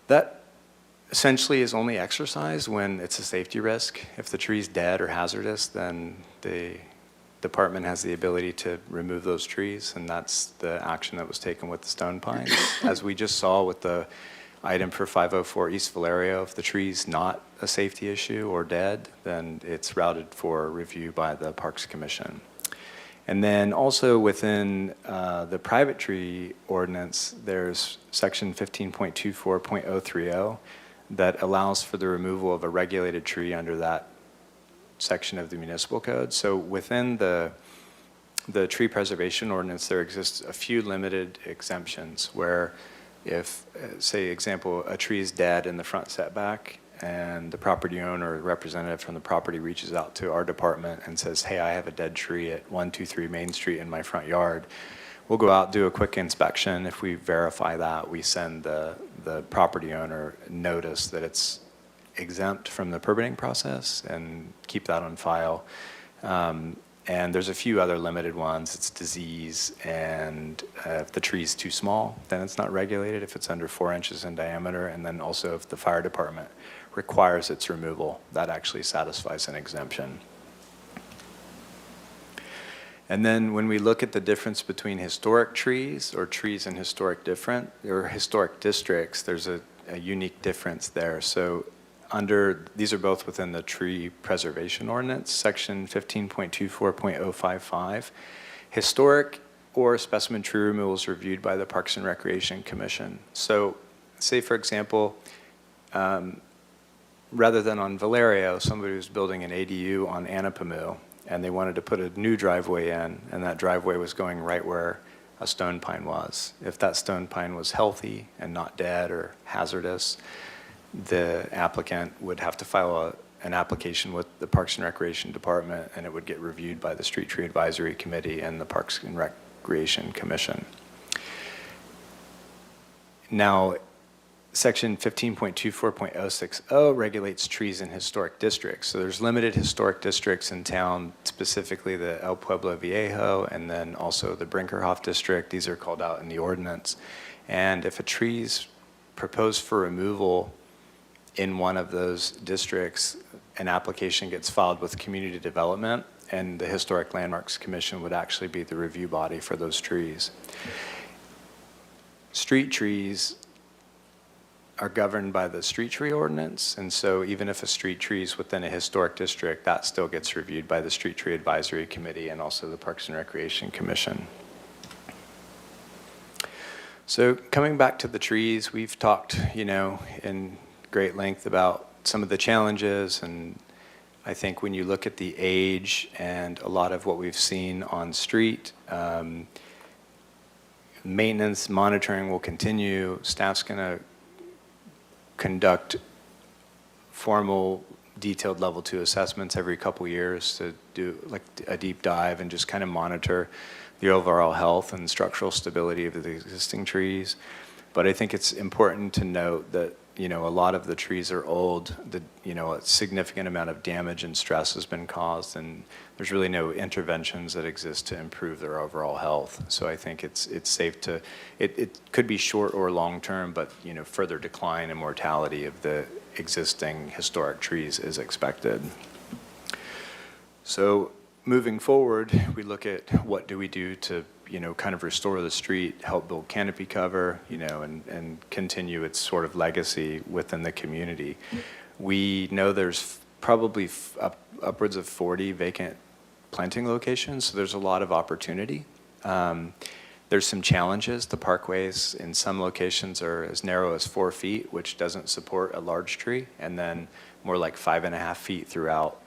That essentially is only exercised when it's a safety risk. If the tree's dead or hazardous, then the department has the ability to remove those trees, and that's the action that was taken with the stone pines. As we just saw with the item for 504 East Valerio, if the tree's not a safety issue or dead, then it's routed for review by the Parks Commission. And then also within the private tree ordinance, there's section 15.24.030 that allows for the removal of a regulated tree under that section of the municipal code. So within the tree preservation ordinance, there exists a few limited exemptions where if, say, example, a tree is dead in the front setback and the property owner or representative from the property reaches out to our department and says, hey, I have a dead tree at 123 Main Street in my front yard, we'll go out, do a quick inspection. If we verify that, we send the property owner notice that it's exempt from the permitting process and keep that on file. And there's a few other limited ones. It's disease, and if the tree's too small, then it's not regulated. If it's under 4 inches in diameter, and then also if the fire department requires its removal, that actually satisfies an exemption. And then when we look at the difference between historic trees or trees in historic districts, there's a unique difference there. So these are both within the tree preservation ordinance, section 15.24.055. Historic or specimen tree removal is reviewed by the Parks and Recreation Commission. So say, for example, rather than on Valerio, somebody was building an ADU on Anapamu, and they wanted to put a new driveway in, and that driveway was going right where a stone pine was. If that stone pine was healthy and not dead or hazardous, the applicant would have to file an application with the Parks and Recreation Department, and it would get reviewed by the Street Tree Advisory Committee and the Parks and Recreation Commission. Now, section 15.24.060 regulates trees in historic districts. So there's limited historic districts in town, specifically the El Pueblo Viejo and then also the Brinkerhoff district. These are called out in the ordinance. And if a tree's proposed for removal in one of those districts, an application gets filed with community development, and the Historic Landmarks Commission would actually be the review body for those trees. Street trees are governed by the street tree ordinance, and so even if a street tree is within a historic district, that still gets reviewed by the Street Tree Advisory Committee and also the Parks and Recreation Commission. So coming back to the trees, we've talked, in great length about some of the challenges, and I think when you look at the age and a lot of what we've seen on street, maintenance, monitoring will continue. Staff's going to conduct formal detailed level 2 assessments every couple years to do like a deep dive and just kind of monitor the overall health and structural stability of the existing trees. But I think it's important to note that a lot of the trees are old, a significant amount of damage and stress has been caused, and there's really no interventions that exist to improve their overall health. So I think it's safe to, it could be short or long term, but further decline in mortality of the existing historic trees is expected. So moving forward, we look at what do we do to kind of restore the street, help build canopy cover, and continue its sort of legacy within the community. We know there's probably upwards of 40 vacant planting locations, so there's a lot of opportunity. There's some challenges. The parkways in some locations are as narrow as 4 feet, which doesn't support a large tree, and then more like 5.5 feet throughout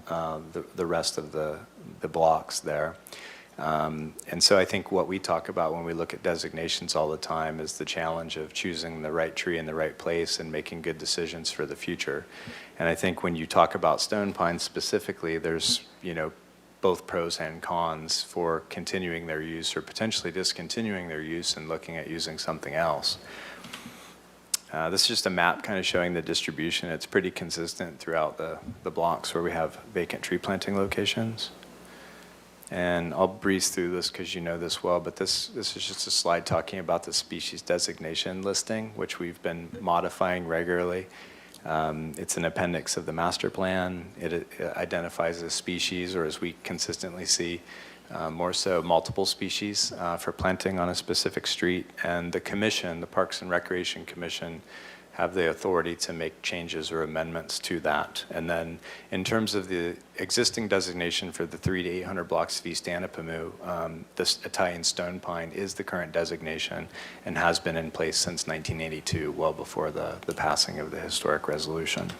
the rest of the blocks there. And so I think what we talk about when we look at designations all the time is the challenge of choosing the right tree in the right place and making good decisions for the future. And I think when you talk about stone pines specifically, there's, both pros and cons for continuing their use or potentially discontinuing their use and looking at using something else. This is just a map kind of showing the distribution. It's pretty consistent throughout the blocks where we have vacant tree planting locations. And I'll breeze through this because you know this well, but this is just a slide talking about the species designation listing, which we've been modifying regularly. It's an appendix of the master plan. It identifies a species, or as we consistently see, more so multiple species for planting on a specific street. And the commission, the Parks and Recreation Commission, have the authority to make changes or amendments to that. And then in terms of the existing designation for the 300 to 800 blocks of East Anapamu, this Italian stone pine is the current designation and has been in place since 1982, well before the passing of the historic resolution.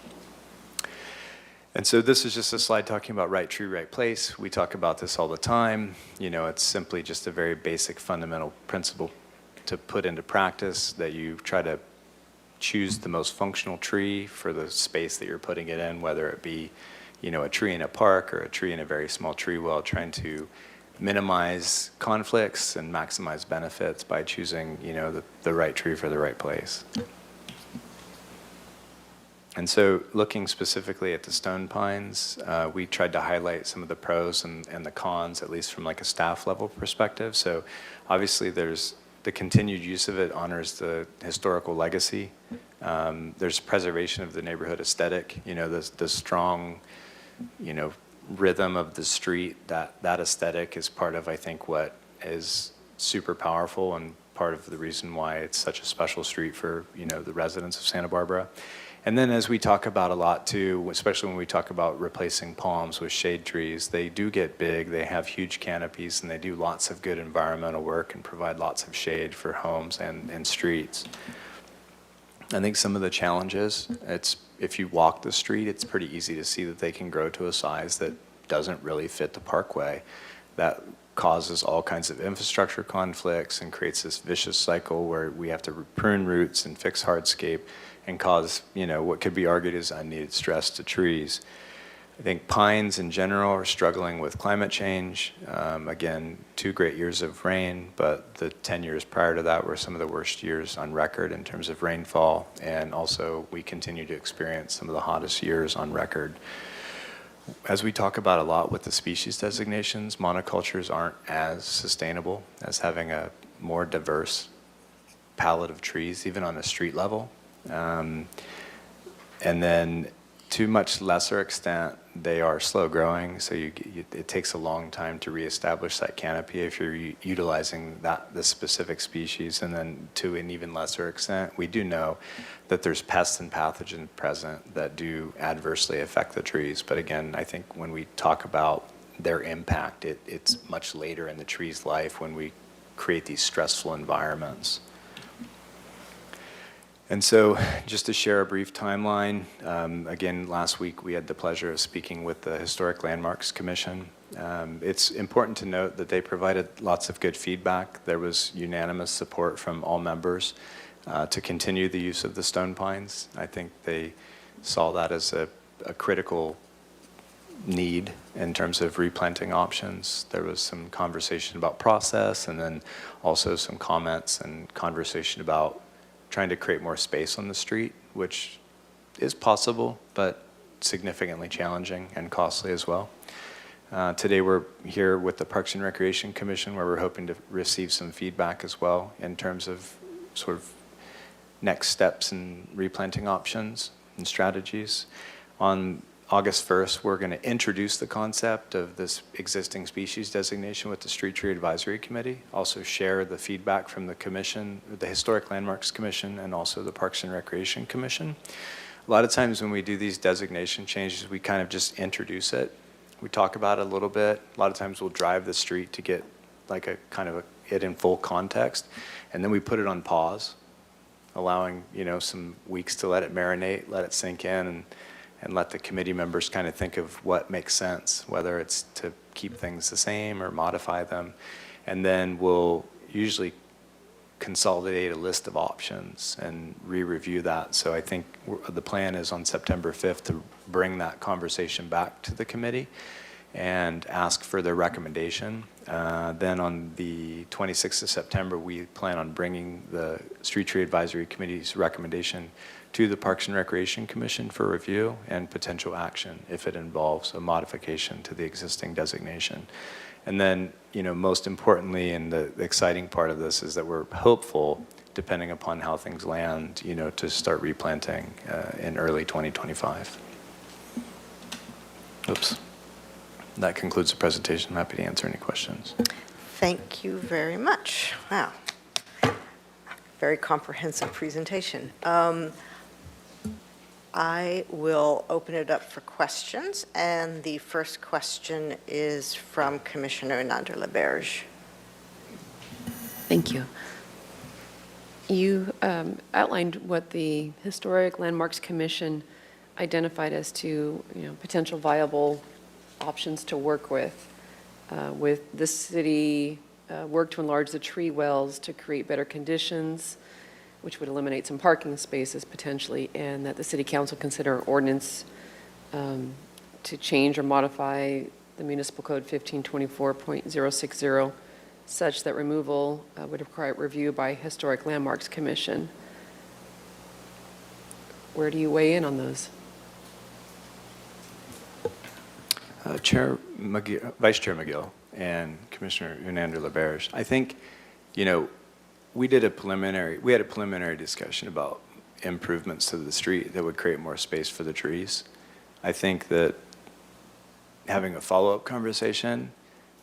And so this is just a slide talking about right tree, right place. We talk about this all the time. It's simply just a very basic fundamental principle to put into practice, that you try to choose the most functional tree for the space that you're putting it in, whether it be, a tree in a park or a tree in a very small tree well, trying to minimize conflicts and maximize benefits by choosing, the right tree for the right place. And so looking specifically at the stone pines, we tried to highlight some of the pros and the cons, at least from like a staff level perspective. So obviously there's the continued use of it honors the historical legacy. There's preservation of the neighborhood aesthetic, the strong, rhythm of the street. That aesthetic is part of, I think, what is super powerful and part of the reason why it's such a special street for, the residents of Santa Barbara. And then as we talk about a lot too, especially when we talk about replacing palms with shade trees, they do get big, they have huge canopies, and they do lots of good environmental work and provide lots of shade for homes and streets. I think some of the challenges, if you walk the street, it's pretty easy to see that they can grow to a size that doesn't really fit the parkway. That causes all kinds of infrastructure conflicts and creates this vicious cycle where we have to prune roots and fix hardscape and cause, what could be argued as unneeded stress to trees. I think pines in general are struggling with climate change. Again, 2 great years of rain, but the 10 years prior to that were some of the worst years on record in terms of rainfall. And also we continue to experience some of the hottest years on record. As we talk about a lot with the species designations, monocultures aren't as sustainable as having a more diverse palette of trees, even on a street level. And then to much lesser extent, they are slow growing, so it takes a long time to reestablish that canopy if you're utilizing this specific species. And then to an even lesser extent, we do know that there's pests and pathogens present that do adversely affect the trees. But again, I think when we talk about their impact, it's much later in the tree's life when we create these stressful environments. And so just to share a brief timeline, again, last week we had the pleasure of speaking with the Historic Landmarks Commission. It's important to note that they provided lots of good feedback. There was unanimous support from all members to continue the use of the stone pines. I think they saw that as a critical need in terms of replanting options. There was some conversation about process, and then also some comments and conversation about trying to create more space on the street, which is possible, but significantly challenging and costly as well. Today we're here with the Parks and Recreation Commission, where we're hoping to receive some feedback as well in terms of sort of next steps in replanting options and strategies. On August 1st, we're going to introduce the concept of this existing species designation with the Street Tree Advisory Committee, also share the feedback from the Commission, the Historic Landmarks Commission, and also the Parks and Recreation Commission. A lot of times when we do these designation changes, we kind of just introduce it. We talk about it a little bit. A lot of times we'll drive the street to get like a kind of it in full context, and then we put it on pause, allowing some weeks to let it marinate, let it sink in, and let the committee members kind of think of what makes sense, whether it's to keep things the same or modify them. And then we'll usually consolidate a list of options and re-review that. So I think the plan is on September 5th to bring that conversation back to the committee and ask for their recommendation. Then on the 26th of September, we plan on bringing the Street Tree Advisory Committee's recommendation to the Parks and Recreation Commission for review and potential action if it involves a modification to the existing designation. And then, most importantly, and the exciting part of this is that we're hopeful, depending upon how things land, to start replanting in early 2025. Oops. That concludes the presentation. I'm happy to answer any questions. Thank you very much. Wow. Very comprehensive presentation. I will open it up for questions, and the first question is from Commissioner Nader-LaBerge. Thank you. You outlined what the Historic Landmarks Commission identified as to, potential viable options to work with. With the city work to enlarge the tree wells to create better conditions, which would eliminate some parking spaces potentially, and that the city council consider an ordinance to change or modify the Municipal Code 1524.060, such that removal would require review by Historic Landmarks Commission. Where do you weigh in on those? Chair McGill, Vice Chair McGill and Commissioner Hernandez-Laberge, I think, we had a preliminary discussion about improvements to the street that would create more space for the trees. I think that having a follow-up conversation,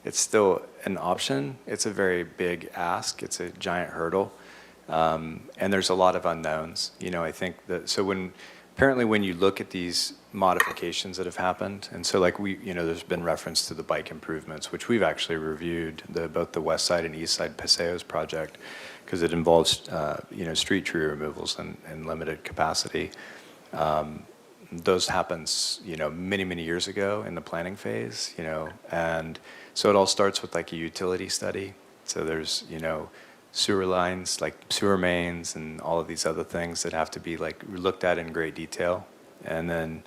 it's still an option. It's a very big ask. It's a giant hurdle. And there's a lot of unknowns. I think that, so apparently when you look at these modifications that have happened, and so like there's been reference to the bike improvements, which we've actually reviewed, both the west side and east side Paseos project, because it involves, street tree removals and limited capacity. Those happens, many, many years ago in the planning phase, and so it all starts with like a utility study. So there's, sewer lines, like sewer mains and all of these other things that have to be like looked at in great detail. And then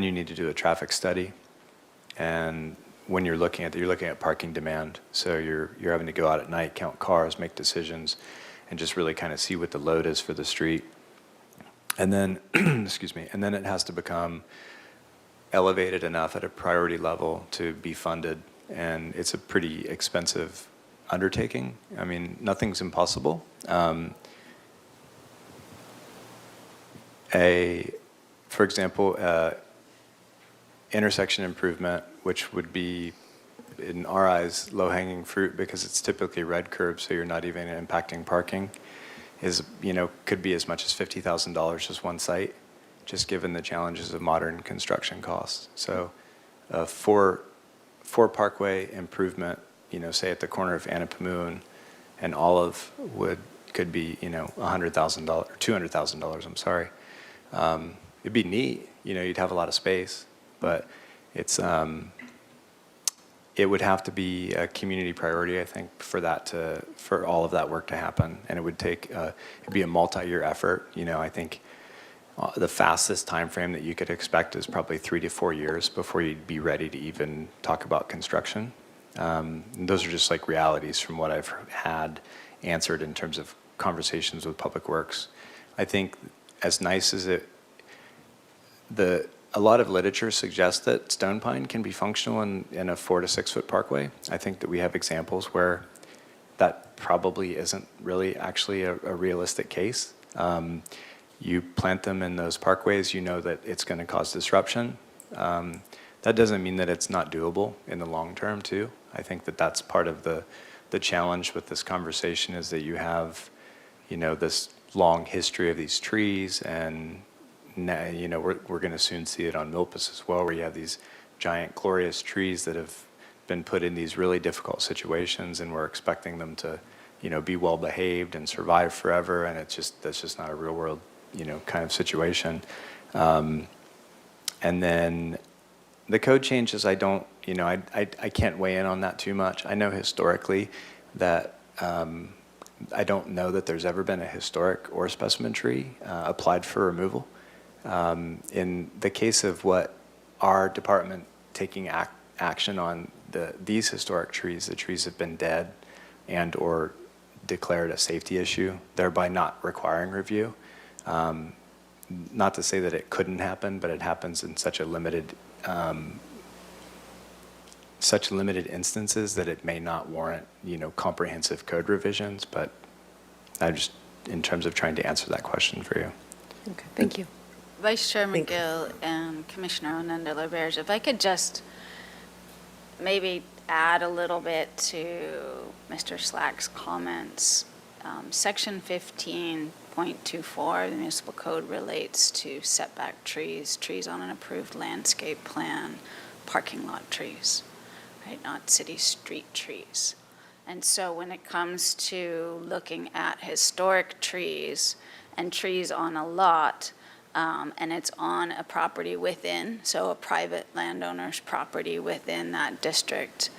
you need to do a traffic study. And when you're looking at parking demand. So you're having to go out at night, count cars, make decisions, and just really kind of see what the load is for the street. And then, excuse me, and then it has to become elevated enough at a priority level to be funded. And it's a pretty expensive undertaking. I mean, nothing's impossible. For example, intersection improvement, which would be, in our eyes, low-hanging fruit because it's typically red curb, so you're not even impacting parking, could be as much as $50,000 just one site, just given the challenges of modern construction costs. So, four parkway improvement, say at the corner of Anapamoon and Olive could be, $100,000 or $200,000. I'm sorry. It'd be neat. You'd have a lot of space, but it would have to be a community priority, I think, for all of that work to happen, and it would take it'd be a multi-year effort. I think the fastest time frame that you could expect is probably 3 to 4 years before you'd be ready to even talk about construction. And those are just like realities from what I've had answered in terms of conversations with Public Works. I think as nice as a lot of literature suggests that stone pine can be functional in a 4 to 6 foot parkway. I think that we have examples where that probably isn't really actually a realistic case. You plant them in those parkways, you know that it's going to cause disruption. That doesn't mean that it's not doable in the long term too. I think that that's part of the challenge with this conversation is that you have, this long history of these trees, and we're going to soon see it on Milpas as well, where you have these giant glorious trees that have been put in these really difficult situations, and we're expecting them to, be well behaved and survive forever, and that's just not a real world, kind of situation. And then the code changes, I can't weigh in on that too much. I know historically that I don't know that there's ever been a historic or specimen tree applied for removal. In the case of what our department taking action on these historic trees, the trees have been dead and or declared a safety issue, thereby not requiring review. Not to say that it couldn't happen, but it happens in such limited instances that it may not warrant, comprehensive code revisions. But I just, in terms of trying to answer that question for you. Okay, thank you. Vice Chair McGill and Commissioner Hernandez-Laberge, if I could just maybe add a little bit to Mr. Slack's comments. Section 15.24 of the municipal code relates to setback trees, trees on an approved landscape plan, parking lot trees, right? Not city street trees. And so when it comes to looking at historic trees and trees on a lot, and it's on a property within, so a private landowner's property within that district,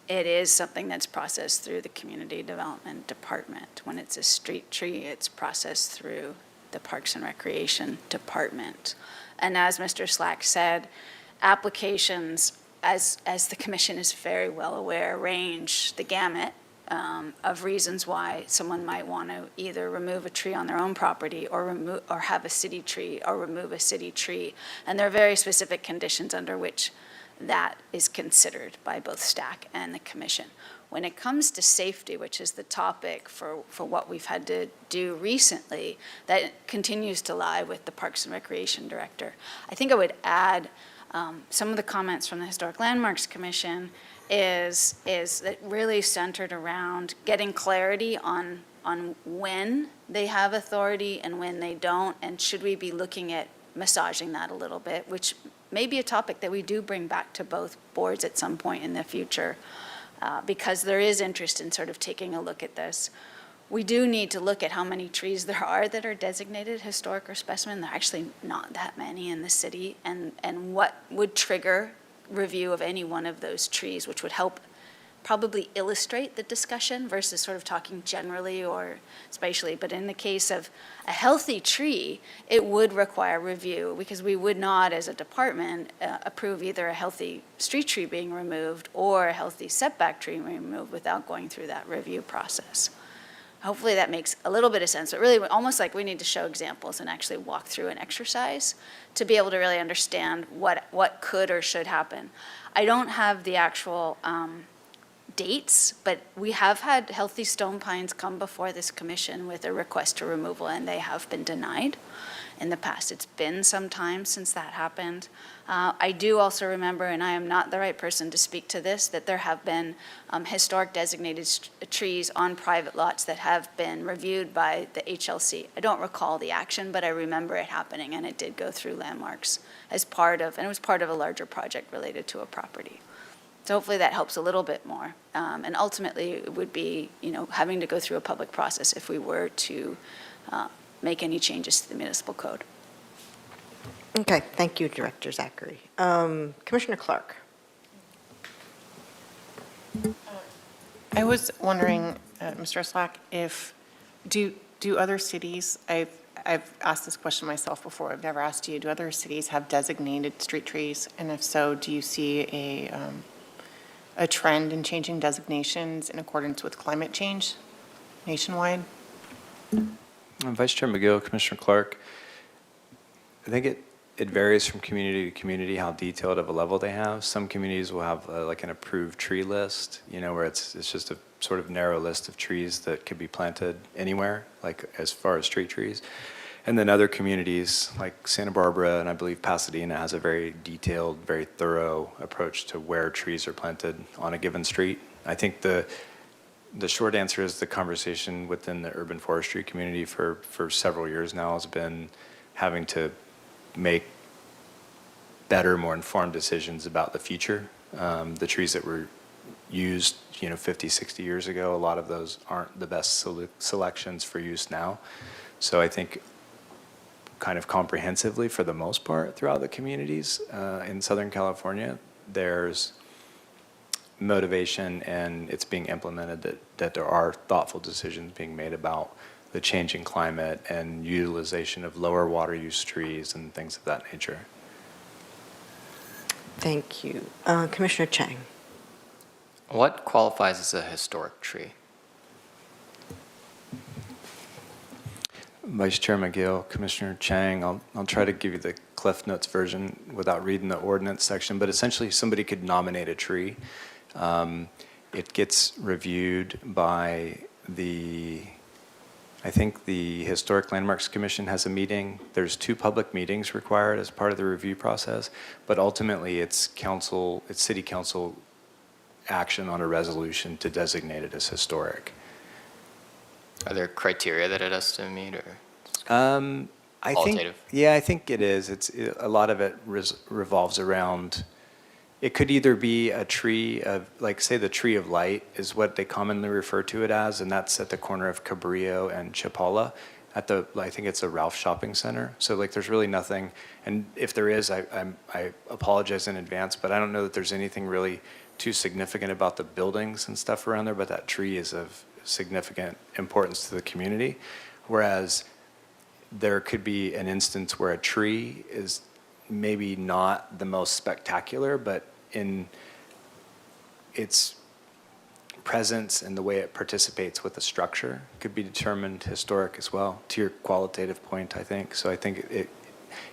it is something that's processed through the Community Development Department. When it's a street tree, it's processed through the Parks and Recreation Department. And as Mr. Slack said, applications as the commission is very well aware, range the gamut of reasons why someone might want to either remove a tree on their own property or have a city tree or remove a city tree. And there are very specific conditions under which that is considered by both STAC and the commission. When it comes to safety, which is the topic for what we've had to do recently, that continues to lie with the Parks and Recreation Director. I think I would add some of the comments from the Historic Landmarks Commission is that really centered around getting clarity on when they have authority and when they don't, and should we be looking at massaging that a little bit, which may be a topic that we do bring back to both boards at some point in the future, because there is interest in sort of taking a look at this. We do need to look at how many trees there are that are designated historic or specimen. There are actually not that many in the city, and what would trigger review of any one of those trees, which would help probably illustrate the discussion versus sort of talking generally or spatially. But in the case of a healthy tree, it would require review, because we would not, as a department, approve either a healthy street tree being removed or a healthy setback tree being removed without going through that review process. Hopefully that makes a little bit of sense, but really almost like we need to show examples and actually walk through an exercise to be able to really understand what could or should happen. I don't have the actual dates, but we have had healthy stone pines come before this commission with a request to removal, and they have been denied in the past. It's been some time since that happened. I do also remember, and I am not the right person to speak to this, that there have been historic designated trees on private lots that have been reviewed by the HLC. I don't recall the action, but I remember it happening, and it did go through landmarks as part of, and it was part of a larger project related to a property. So hopefully that helps a little bit more. And ultimately, it would be, having to go through a public process if we were to make any changes to the municipal code. Okay, thank you, Director Zachary. Commissioner Clark. I was wondering, Mr. Slack, if, do other cities, I've asked this question myself before, I've never asked you, do other cities have designated street trees? And if so, do you see a trend in changing designations in accordance with climate change nationwide? Vice Chair McGill, Commissioner Clark, I think it varies from community to community how detailed of a level they have. Some communities will have like an approved tree list, where it's just a sort of narrow list of trees that could be planted anywhere, like as far as street trees. And then other communities like Santa Barbara and I believe Pasadena has a very detailed, very thorough approach to where trees are planted on a given street. I think the short answer is the conversation within the urban forestry community for several years now has been having to make better, more informed decisions about the future. The trees that were used, 50, 60 years ago, a lot of those aren't the best selections for use now. So I think kind of comprehensively, for the most part, throughout the communities in Southern California, there's motivation and it's being implemented that there are thoughtful decisions being made about the changing climate and utilization of lower water use trees and things of that nature. Thank you. Commissioner Chang. What qualifies as a historic tree? Vice Chair McGill, Commissioner Chang, I'll try to give you the Cliff Notes version without reading the ordinance section, but essentially somebody could nominate a tree. It gets reviewed by I think the Historic Landmarks Commission has a meeting. There's 2 public meetings required as part of the review process, but ultimately it's city council action on a resolution to designate it as historic. Are there criteria that it has to meet, or I qualitative? I think it is. A lot of it revolves around. It could either be a tree of, like, say, the Tree of Light is what they commonly refer to it as, and that's at the corner of Cabrillo and Chapala at I think it's a Ralph Shopping Center. So, like, there's really nothing, and if there is, I apologize in advance, but I don't know that there's anything really too significant about the buildings and stuff around there, but that tree is of significant importance to the community. Whereas there could be an instance where a tree is maybe not the most spectacular, but in its presence and the way it participates with the structure could be determined historic as well, to your qualitative point, I think. So I think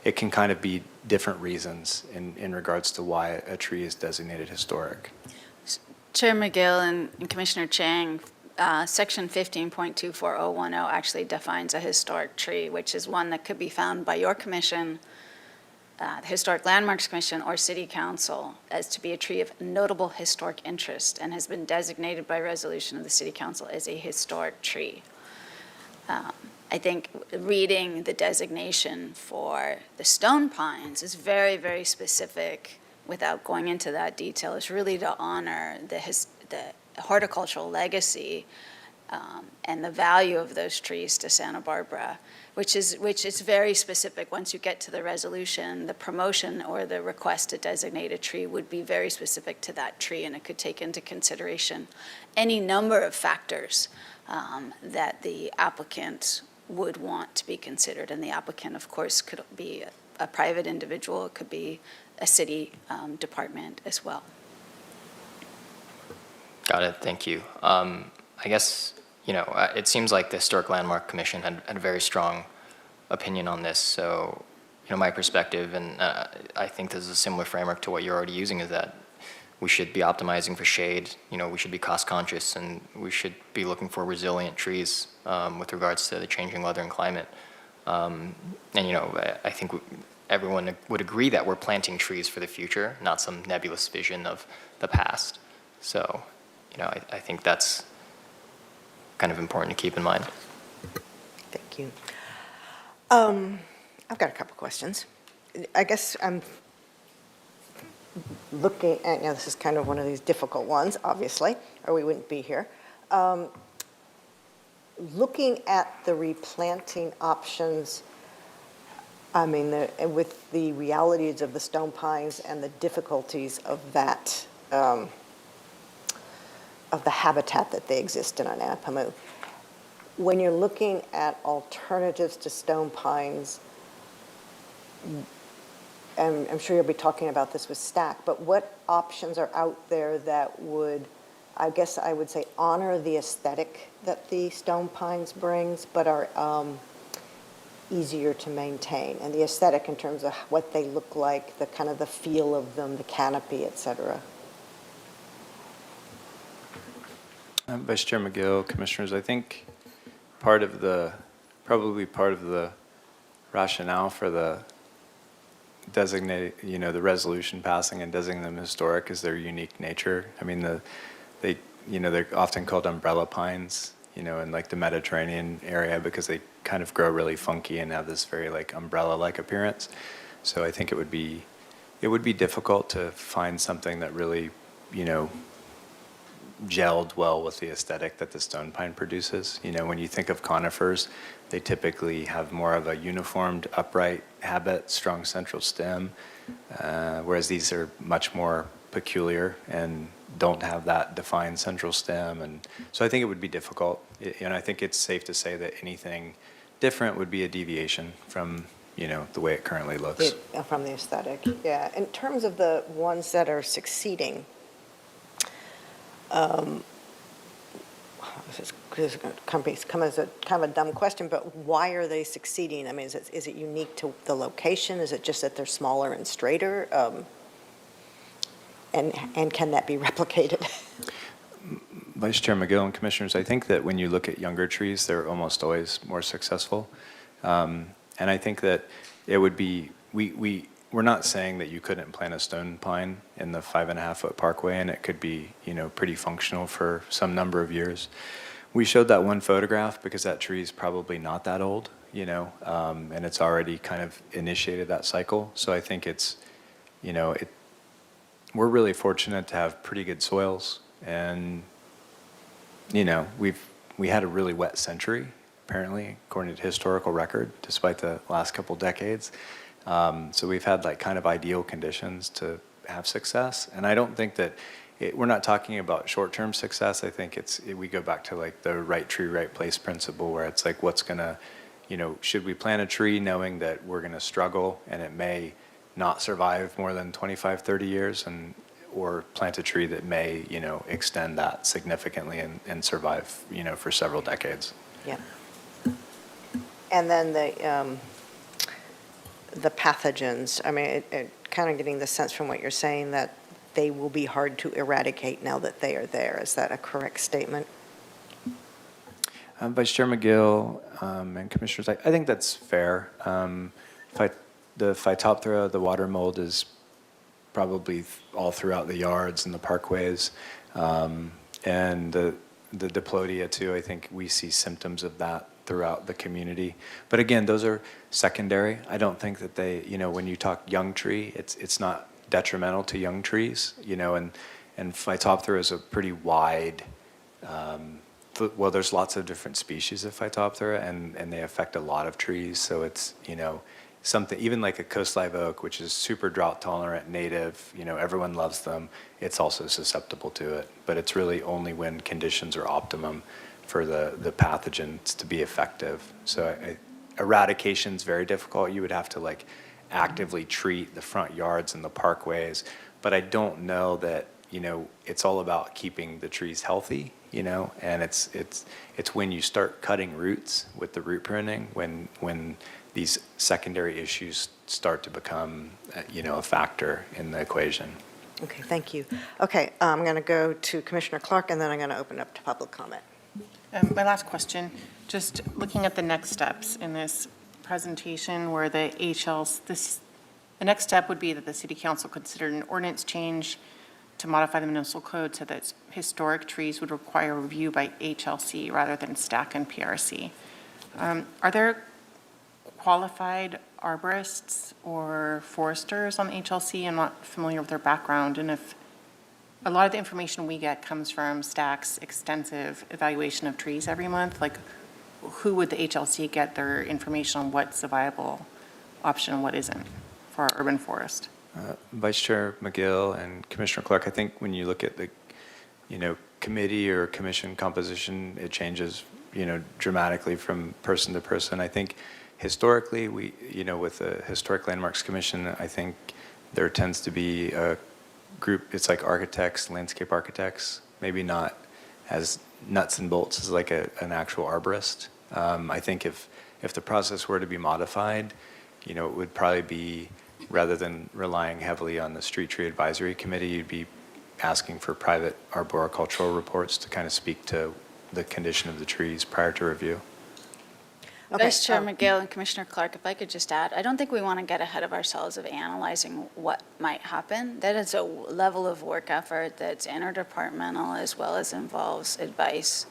it can kind of be different reasons in regards to why a tree is designated historic. Chair McGill and Commissioner Chang, Section 15.24010 actually defines a historic tree, which is one that could be found by your commission, the Historic Landmarks Commission, or City Council as to be a tree of notable historic interest and has been designated by resolution of the City Council as a historic tree. I think reading the designation for the stone pines is very, very specific without going into that detail. It's really to honor the horticultural legacy and the value of those trees to Santa Barbara, which is very specific. Once you get to the resolution, the promotion or the request to designate a tree would be very specific to that tree, and it could take into consideration any number of factors that the applicant would want to be considered. And the applicant, of course, could be a private individual, it could be a city department as well. Got it, thank you. I guess, it seems like the Historic Landmark Commission had a very strong opinion on this. So, my perspective, and I think this is a similar framework to what you're already using, is that we should be optimizing for shade, we should be cost conscious, and we should be looking for resilient trees with regards to the changing weather and climate. And, I think everyone would agree that we're planting trees for the future, not some nebulous vision of the past. So, I think that's kind of important to keep in mind. Thank you. I've got a couple questions. I guess I'm looking at, this is kind of one of these difficult ones, obviously, or we wouldn't be here. Looking at the replanting options, with the realities of the stone pines and the difficulties of that, of the habitat that they exist in on Anapamu. When you're looking at alternatives to stone pines, and I'm sure you'll be talking about this with STAC, but what options are out there that would, I guess I would say, honor the aesthetic that the stone pines brings, but are easier to maintain? And the aesthetic in terms of what they look like, the kind of the feel of them, the canopy, et cetera. Vice Chair McGill, Commissioners, I think probably part of the rationale for the the resolution passing and designating them historic is their unique nature. They're often called umbrella pines, in like the Mediterranean area because they kind of grow really funky and have this very like umbrella-like appearance. So I think it would be difficult to find something that really, gelled well with the aesthetic that the stone pine produces. When you think of conifers, they typically have more of a uniformed upright habit, strong central stem, whereas these are much more peculiar and don't have that defined central stem. And so I think it would be difficult. And I think it's safe to say that anything different would be a deviation from, the way it currently looks. From the aesthetic, yeah. In terms of the ones that are succeeding, this is come as a kind of a dumb question, but why are they succeeding? Is it unique to the location? Is it just that they're smaller and straighter? And can that be replicated? Vice Chair McGill and Commissioners, I think that when you look at younger trees, they're almost always more successful. And I think that it would be, we're not saying that you couldn't plant a stone pine in the 5.5-foot parkway and it could be, pretty functional for some number of years. We showed that one photograph because that tree is probably not that old, and it's already kind of initiated that cycle. So I think it's, we're really fortunate to have pretty good soils, and we had a really wet century, apparently, according to historical record, despite the last couple decades. So we've had like kind of ideal conditions to have success, and I don't think that we're not talking about short-term success. I think we go back to like the right tree, right place principle, where it's like what's gonna, should we plant a tree knowing that we're gonna struggle and it may not survive more than 25, 30 years, or plant a tree that may, extend that significantly and survive, for several decades. Yeah. And then the pathogens, I mean, kind of getting the sense from what you're saying that they will be hard to eradicate now that they are there. Is that a correct statement? Vice Chair McGill and Commissioners, I think that's fair. The Phytophthora, the water mold, is probably all throughout the yards and the parkways. And the Diplodia too, I think we see symptoms of that throughout the community. But again, those are secondary. I don't think that they, when you talk young tree, it's not detrimental to young trees, and Phytophthora is a pretty wide, well, there's lots of different species of Phytophthora, and they affect a lot of trees. So it's, something, even like a coast live oak, which is super drought tolerant, native, everyone loves them. It's also susceptible to it, but it's really only when conditions are optimum for the pathogens to be effective. So eradication is very difficult. You would have to actively treat the front yards and the parkways, but I don't know that, it's all about keeping the trees healthy, and it's when you start cutting roots with the root pruning, when these secondary issues start to become, a factor in the equation. Okay, thank you. Okay, I'm going to go to Commissioner Clark, and then I'm going to open up to public comment. My last question, just looking at the next steps in this presentation where the next step would be that the City Council considered an ordinance change to modify the municipal code so that historic trees would require review by HLC rather than STAC and PRC. Are there qualified arborists or foresters on the HLC? I'm not familiar with their background, and if a lot of the information we get comes from STAC's extensive evaluation of trees every month, who would the HLC get their information on what's a viable option and what isn't for our urban forest? Vice Chair McGill and Commissioner Clark, I think when you look at the, committee or commission composition, it changes, dramatically from person to person. I think historically, we, with the Historic Landmarks Commission, I think there tends to be a group, it's like architects, landscape architects, maybe not as nuts and bolts as an actual arborist. I think if the process were to be modified, it would probably be, rather than relying heavily on the Street Tree Advisory Committee, you'd be asking for private arboricultural reports to kind of speak to the condition of the trees prior to review. Okay, Vice Chair McGill and Commissioner Clark, if I could just add, I don't think we want to get ahead of ourselves of analyzing what might happen. That is a level of work effort that's interdepartmental as well as involves advice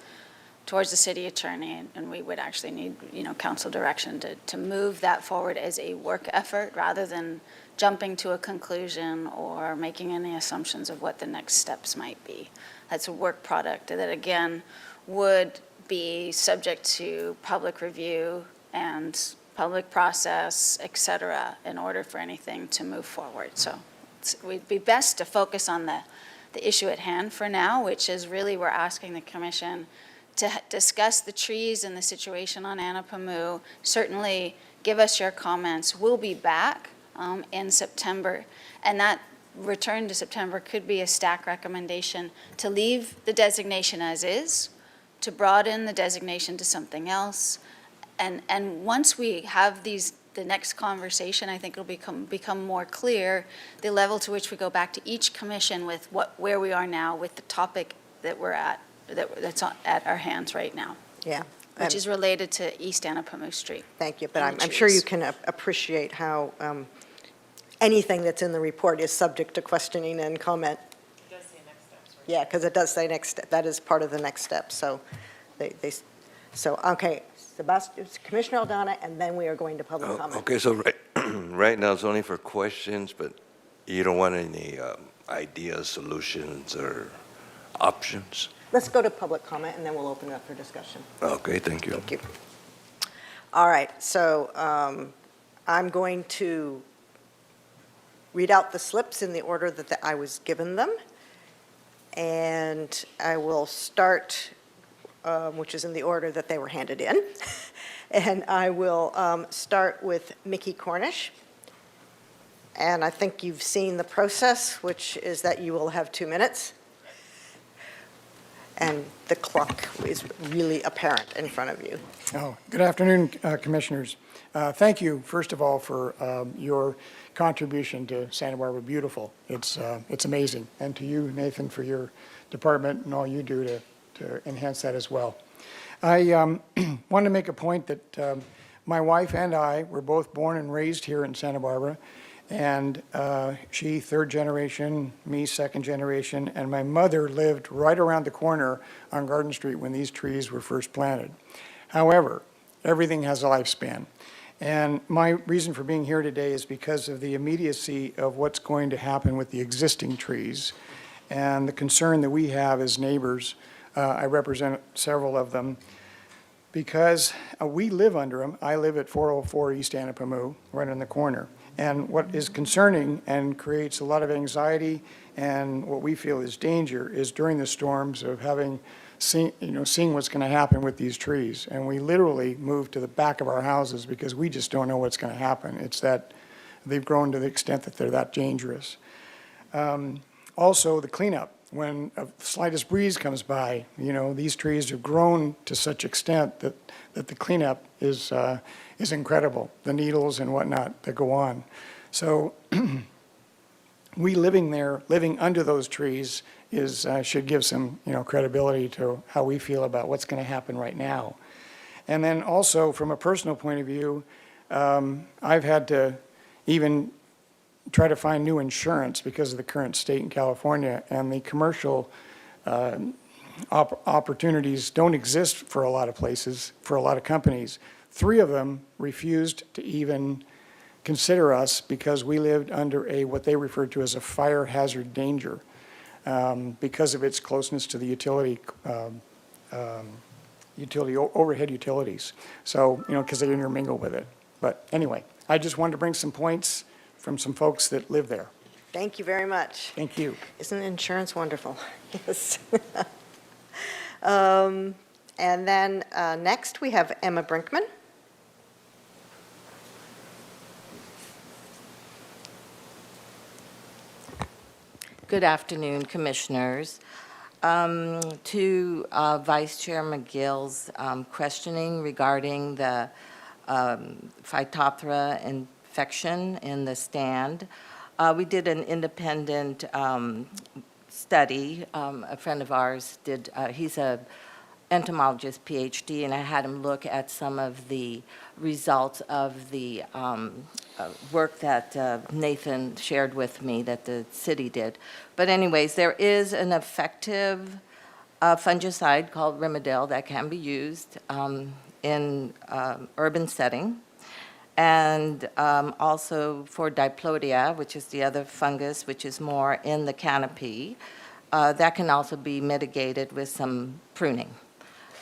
towards the city attorney, and we would actually need, council direction to move that forward as a work effort rather than jumping to a conclusion or making any assumptions of what the next steps might be. That's a work product that, again, would be subject to public review and public process, et cetera, in order for anything to move forward. So it would be best to focus on the issue at hand for now, which is really we're asking the commission to discuss the trees and the situation on Anapamu. Certainly give us your comments. We'll be back in September, and that return to September could be a STAC recommendation to leave the designation as is, to broaden the designation to something else. And once we have the next conversation, I think it'll become more clear the level to which we go back to each commission with where we are now with the topic that we're at, that's at our hands right now. Yeah. Which is related to East Anapamu Street. Thank you, but and I'm sure you trees. can appreciate how anything that's in the report is subject to questioning and comment. It does say next steps, right? Yeah, because it does say next step. That is part of the next step. So okay, Sebastian, Commissioner Aldana, and then we are going to public comment. Okay, so right now it's only for questions, but you don't want any ideas, solutions, or options? Let's go to public comment, and then we'll open it up for discussion. Okay, thank you. Thank you. All right, so I'm going to read out the slips in the order that I was given them. And I will start, which is in the order that they were handed in. And I will start with Mickey Cornish. And I think you've seen the process, which is that you will have 2 minutes. And the clock is really apparent in front of you. Oh, good afternoon, Commissioners. Thank you, first of all, for your contribution to Santa Barbara Beautiful. It's amazing. And to you, Nathan, for your department and all you do to enhance that as well. I want to make a point that my wife and I were both born and raised here in Santa Barbara, and she third generation, me second generation, and my mother lived right around the corner on Garden Street when these trees were first planted. However, everything has a lifespan. And my reason for being here today is because of the immediacy of what's going to happen with the existing trees and the concern that we have as neighbors. I represent several of them because we live under them. I live at 404 East Anapamu, right on the corner. And what is concerning and creates a lot of anxiety and what we feel is danger is during the storms of seeing what's going to happen with these trees. And we literally move to the back of our houses because we just don't know what's going to happen. It's that they've grown to the extent that they're that dangerous. Also, the cleanup. When a slightest breeze comes by, these trees have grown to such extent that the cleanup is incredible, the needles and whatnot that go on. So we living under those trees should give some credibility to how we feel about what's going to happen right now. And then also from a personal point of view, I've had to even try to find new insurance because of the current state in California, and the commercial opportunities don't exist for a lot of places, for a lot of companies. 3 of them refused to even consider us because we lived under what they referred to as a fire hazard danger because of its closeness to the overhead utilities. So, because they intermingle with it. But anyway, I just wanted to bring some points from some folks that live there. Thank you very much. Thank you. Isn't insurance wonderful? Yes. And then next we have Emma Brinkman. Good afternoon, Commissioners. To Vice Chair McGill's questioning regarding the Phytophthora infection in the stand, we did an independent study. A friend of ours did, he's a entomologist, PhD, and I had him look at some of the results of the work that Nathan shared with me that the city did. But anyways, there is an effective fungicide called Rimadyl that can be used in urban setting. And also for Diplodia, which is the other fungus, which is more in the canopy, that can also be mitigated with some pruning.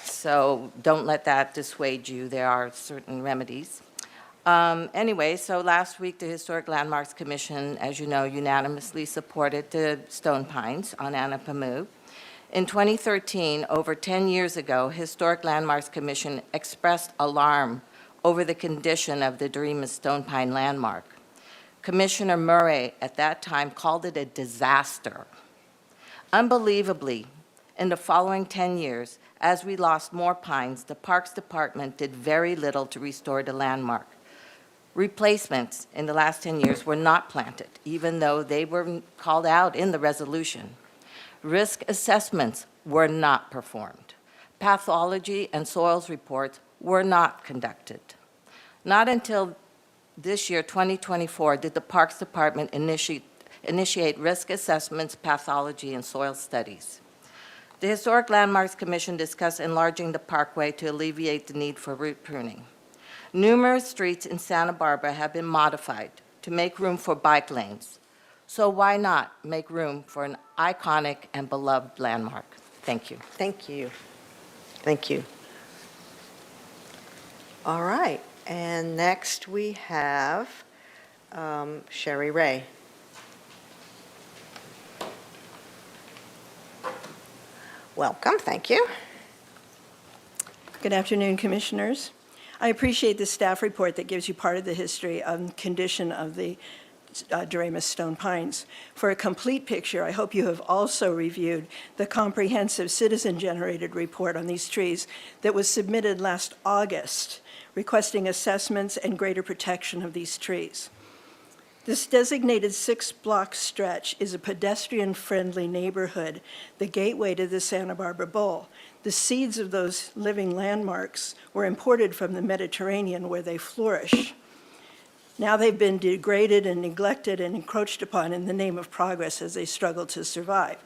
So don't let that dissuade you. There are certain remedies. Anyway, so last week the Historic Landmarks Commission, as you know, unanimously supported the stone pines on Anapamu. In 2013, over 10 years ago, Historic Landmarks Commission expressed alarm over the condition of the Doremus stone pine landmark. Commissioner Murray at that time called it a disaster. Unbelievably, in the following 10 years, as we lost more pines, the Parks Department did very little to restore the landmark. Replacements in the last 10 years were not planted, even though they were called out in the resolution. Risk assessments were not performed. Pathology and soils reports were not conducted. Not until this year, 2024, did the Parks Department initiate risk assessments, pathology, and soil studies. The Historic Landmarks Commission discussed enlarging the parkway to alleviate the need for root pruning. Numerous streets in Santa Barbara have been modified to make room for bike lanes. So why not make room for an iconic and beloved landmark? Thank you. Thank you. Thank you. All right, and next we have Sherry Ray. Welcome, thank you. Good afternoon, Commissioners. I appreciate the staff report that gives you part of the history and condition of the Doremus stone pines. For a complete picture, I hope you have also reviewed the comprehensive citizen-generated report on these trees that was submitted last August, requesting assessments and greater protection of these trees. This designated 6-block stretch is a pedestrian-friendly neighborhood, the gateway to the Santa Barbara Bowl. The seeds of those living landmarks were imported from the Mediterranean where they flourish. Now they've been degraded and neglected and encroached upon in the name of progress as they struggle to survive.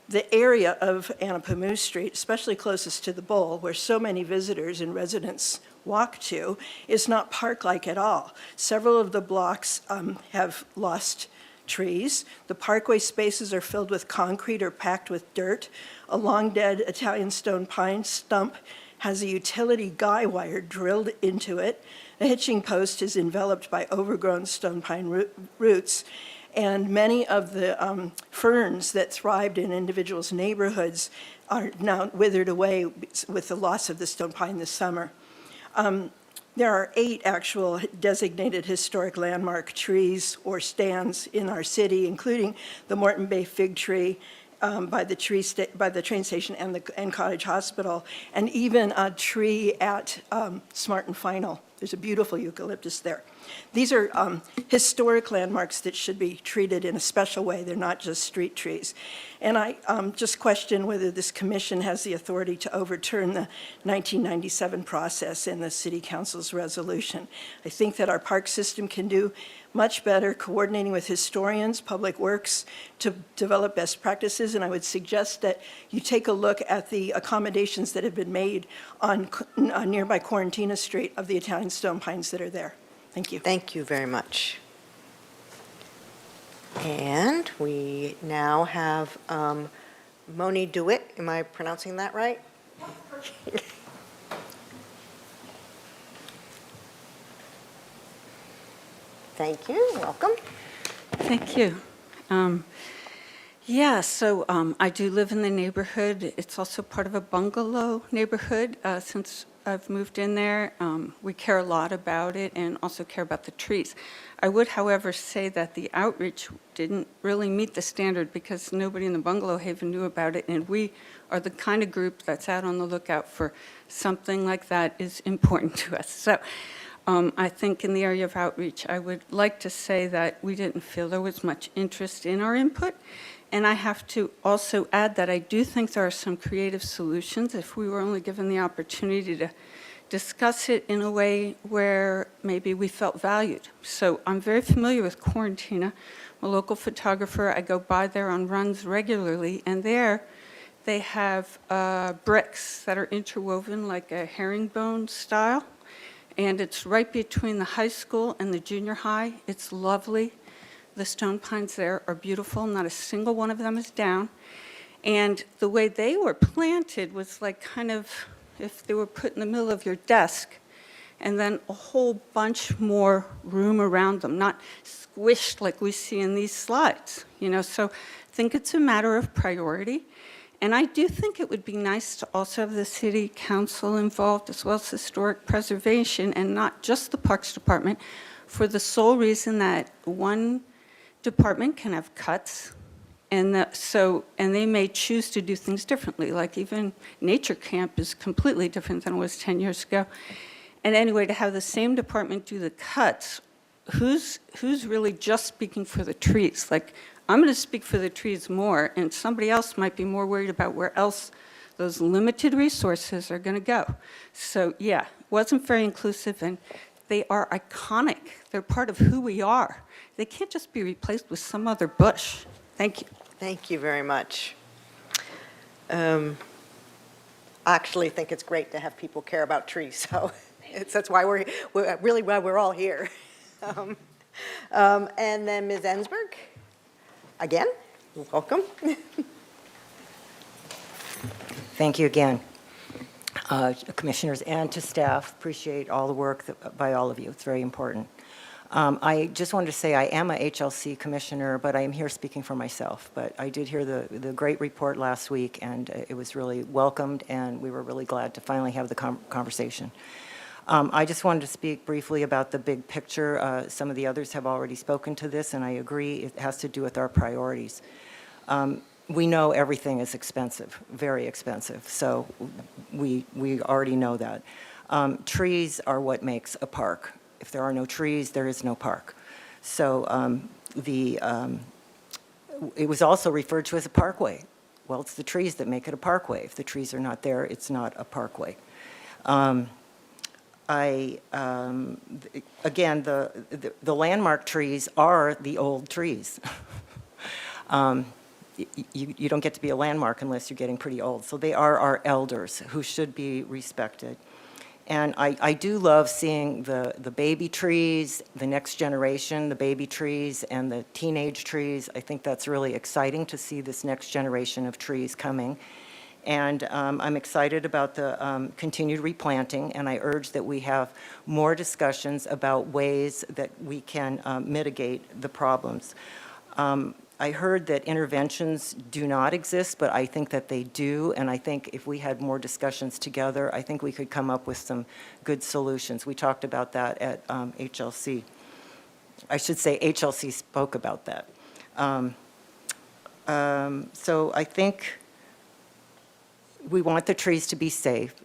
The area of Anapamu Street, especially closest to the bowl, where so many visitors and residents walk to, is not park-like at all. Several of the blocks have lost trees. The parkway spaces are filled with concrete or packed with dirt. A long-dead Italian stone pine stump has a utility guy wire drilled into it. A hitching post is enveloped by overgrown stone pine roots. And many of the ferns that thrived in individuals' neighborhoods are now withered away with the loss of the stone pine this summer. There are 8 actual designated historic landmark trees or stands in our city, including the Morton Bay fig tree by the train station and Cottage Hospital, and even a tree at Smart and Final. There's a beautiful eucalyptus there. These are historic landmarks that should be treated in a special way. They're not just street trees. And I just question whether this commission has the authority to overturn the 1997 process and the City Council's resolution. I think that our park system can do much better coordinating with historians, public works, to develop best practices, and I would suggest that you take a look at the accommodations that have been made on nearby Quarantina Street of the Italian stone pines that are there. Thank you. Thank you very much. And we now have Moni DeWitt. Am I pronouncing that right? Thank you. Welcome. Thank you. I do live in the neighborhood. It's also part of a bungalow neighborhood since I've moved in there. We care a lot about it and also care about the trees. I would, however, say that the outreach didn't really meet the standard because nobody in the bungalow haven knew about it, and we are the kind of group that's out on the lookout for something like that is important to us. So I think in the area of outreach, I would like to say that we didn't feel there was much interest in our input. And I have to also add that I do think there are some creative solutions if we were only given the opportunity to discuss it in a way where maybe we felt valued. So I'm very familiar with Quarantina. I'm a local photographer. I go by there on runs regularly, and there they have bricks that are interwoven like a herringbone style. And it's right between the high school and the junior high. It's lovely. The stone pines there are beautiful. Not a single one of them is down. And the way they were planted was like kind of if they were put in the middle of your desk and then a whole bunch more room around them, not squished like we see in these slides. So I think it's a matter of priority. And I do think it would be nice to also have the city council involved as well as historic preservation and not just the Parks Department for the sole reason that one department can have cuts and they may choose to do things differently. Like even Nature Camp is completely different than it was 10 years ago. And anyway, to have the same department do the cuts, who's really just speaking for the trees? Like, I'm going to speak for the trees more, and somebody else might be more worried about where else those limited resources are going to go. So yeah, it wasn't very inclusive, and they are iconic. They're part of who we are. They can't just be replaced with some other bush. Thank you. Thank you very much. I actually think it's great to have people care about trees, so that's why we're really why we're all here. And then Ms. Ensberg. Again, welcome. Thank you again, commissioners, and to staff. Appreciate all the work by all of you. It's very important. I just wanted to say I am a HLC commissioner, but I am here speaking for myself. But I did hear the great report last week, and it was really welcomed, and we were really glad to finally have the conversation. I just wanted to speak briefly about the big picture. Some of the others have already spoken to this, and I agree it has to do with our priorities. We know everything is expensive, very expensive, so we already know that. Trees are what makes a park. If there are no trees, there is no park. So it was also referred to as a parkway. Well, it's the trees that make it a parkway. If the trees are not there, it's not a parkway. Again, the landmark trees are the old trees. You don't get to be a landmark unless you're getting pretty old. So they are our elders who should be respected. And I do love seeing the baby trees, the next generation, the baby trees and the teenage trees. I think that's really exciting to see this next generation of trees coming. And I'm excited about the continued replanting, and I urge that we have more discussions about ways that we can mitigate the problems. I heard that interventions do not exist, but I think that they do, and I think if we had more discussions together, I think we could come up with some good solutions. We talked about that at HLC. I should say HLC spoke about that. So I think we want the trees to be safe,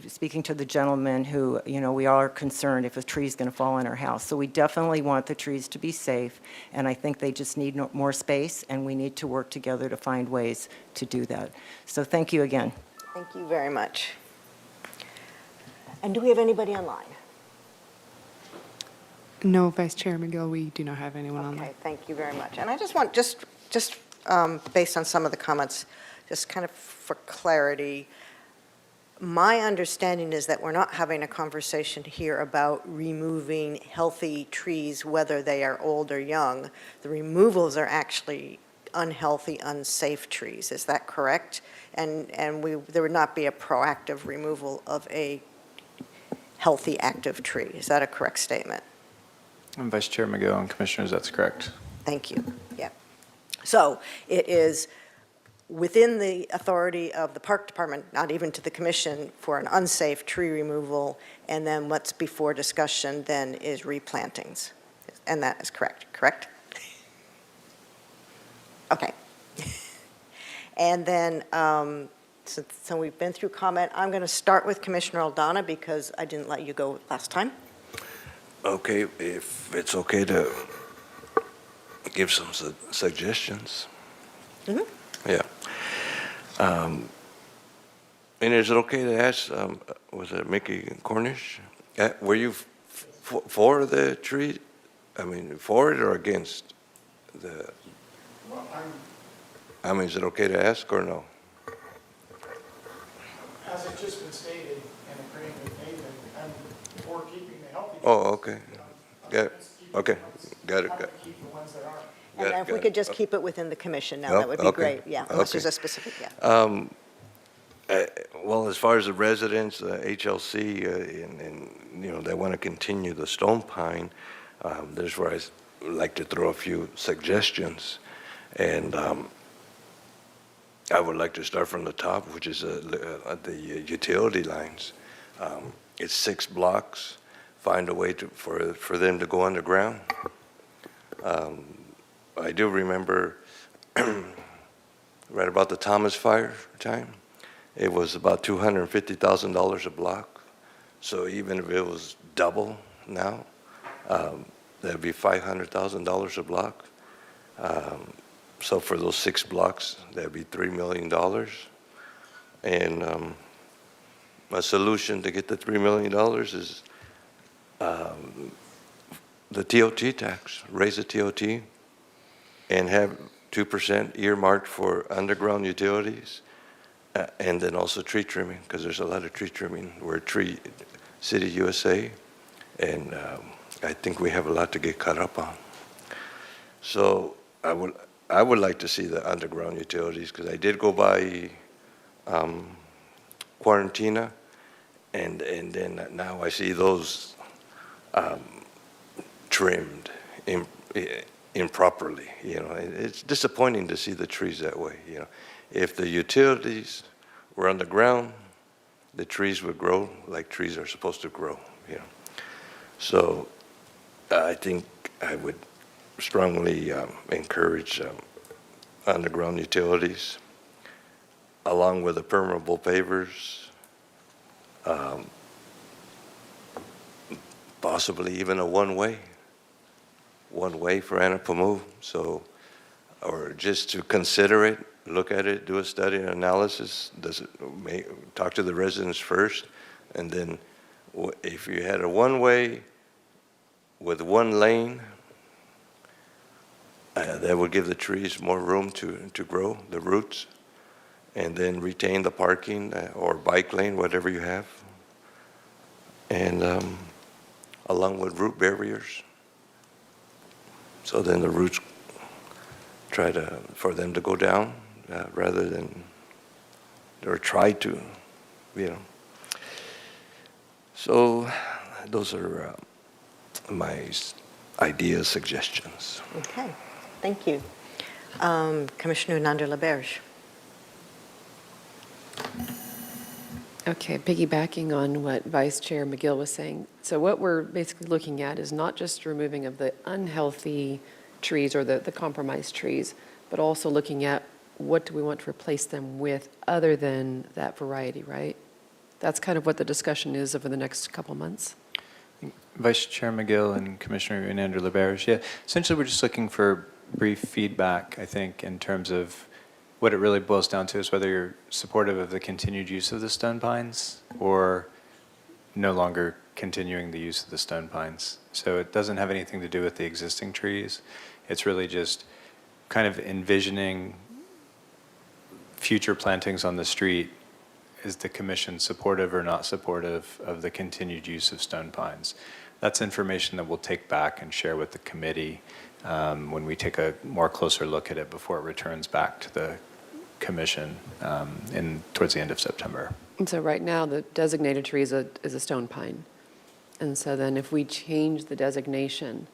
speaking to the gentleman who, we are concerned if a tree is going to fall in our house. So we definitely want the trees to be safe, and I think they just need more space, and we need to work together to find ways to do that. So thank you again. Thank you very much. And do we have anybody online? No, Vice Chair McGill, we do not have anyone online. Okay, thank you very much. And I just want, just based on some of the comments, just kind of for clarity, my understanding is that we're not having a conversation here about removing healthy trees, whether they are old or young. The removals are actually unhealthy, unsafe trees. Is that correct? And there would not be a proactive removal of a healthy, active tree. Is that a correct statement? And Vice Chair McGill and Commissioners, that's correct. Thank you. Yeah. So it is within the authority of the Park Department, not even to the Commission, for an unsafe tree removal, and then what's before discussion then is replantings. And that is correct? Okay. And then, so we've been through comment. I'm going to start with Commissioner Aldana because I didn't let you go last time. Okay, if it's okay to give some suggestions. Mm-hmm. Yeah. And is it okay to ask, was it Mickey Cornish? Were you for the tree? I mean, for it or against the? Well, I mean, is it okay to ask or no? as it's just been stated and agreeing with Nathan, I'm for keeping the healthy. Oh, okay. Got it. Okay. Got it. Keep the ones that aren't. And if we could just keep it within the Commission now, that would be Okay. great. Yeah, unless there's Okay. a specific, yeah. Well, as far as the residents, HLC, and they want to continue the stone pine, there's where I would like to throw a few suggestions. And I would like to start from the top, which is the utility lines. It's 6 blocks. Find a way for them to go underground. I do remember right about the Thomas fire time, it was about $250,000 a block. So even if it was double now, that'd be $500,000 a block. So for those 6 blocks, that'd be $3 million. And a solution to get the $3 million is the TOT tax, raise the TOT and have 2% earmarked for underground utilities, and then also tree trimming, because there's a lot of tree trimming. We're a tree city USA, and I think we have a lot to get caught up on. So I would like to see the underground utilities, because I did go by Quarantina, and then now I see those trimmed improperly. It's disappointing to see the trees that way. If the utilities were underground, the trees would grow like trees are supposed to grow. you know. So I think I would strongly encourage underground utilities, along with the permeable pavers, possibly even a one-way for Anapamu. So, or just to consider it, look at it, do a study and analysis. Talk to the residents first, and then if you had a one-way with one lane, that would give the trees more room to grow, the roots, and then retain the parking or bike lane, whatever you have, and along with root barriers. So then the roots for them to go down rather than, or try to, you know. So those are my ideas, suggestions. Okay, thank you. Commissioner Nandler-LaBerge. Okay, piggybacking on what Vice Chair McGill was saying. So what we're basically looking at is not just removing of the unhealthy trees or the compromised trees, but also looking at what do we want to replace them with other than that variety, right? That's kind of what the discussion is over the next couple months. Vice Chair McGill and Commissioner Nandler-LaBerge, yeah, essentially we're just looking for brief feedback, I think, in terms of what it really boils down to is whether you're supportive of the continued use of the stone pines or no longer continuing the use of the stone pines. So it doesn't have anything to do with the existing trees. It's really just kind of envisioning future plantings on the street. Is the commission supportive or not supportive of the continued use of stone pines? That's information that we'll take back and share with the committee when we take a more closer look at it before it returns back to the commission towards the end of September. And so right now, the designated tree is a stone pine. And so then if we change the designation,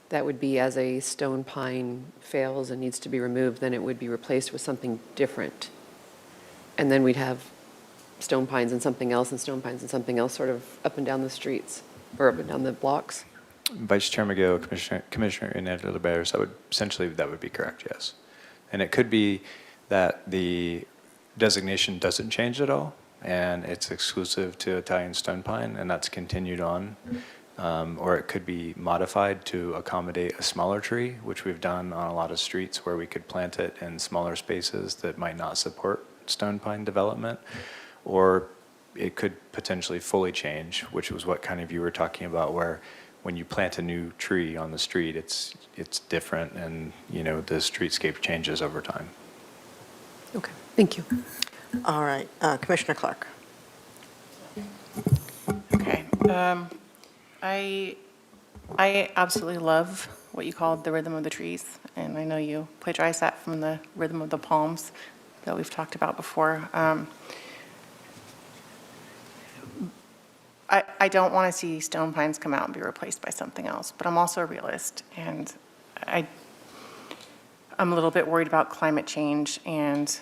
that would be as a stone pine fails and needs to be removed, then it would be replaced with something different. And then we'd have stone pines and something else and stone pines and something else sort of up and down the streets or up and down the blocks. Vice Chair McGill, Commissioner Nandler-LaBerge, that would be correct, yes. And it could be that the designation doesn't change at all and it's exclusive to Italian stone pine and that's continued on. Or it could be modified to accommodate a smaller tree, which we've done on a lot of streets where we could plant it in smaller spaces that might not support stone pine development. Or it could potentially fully change, which was what kind of you were talking about, where when you plant a new tree on the street, it's different and, you know, the streetscape changes over time. Okay, thank you. All right, Commissioner Clark. Okay. I absolutely love what you called the rhythm of the trees, and I know you plagiarized that from the rhythm of the palms that we've talked about before. I don't want to see stone pines come out and be replaced by something else, but I'm also a realist, and I'm a little bit worried about climate change, and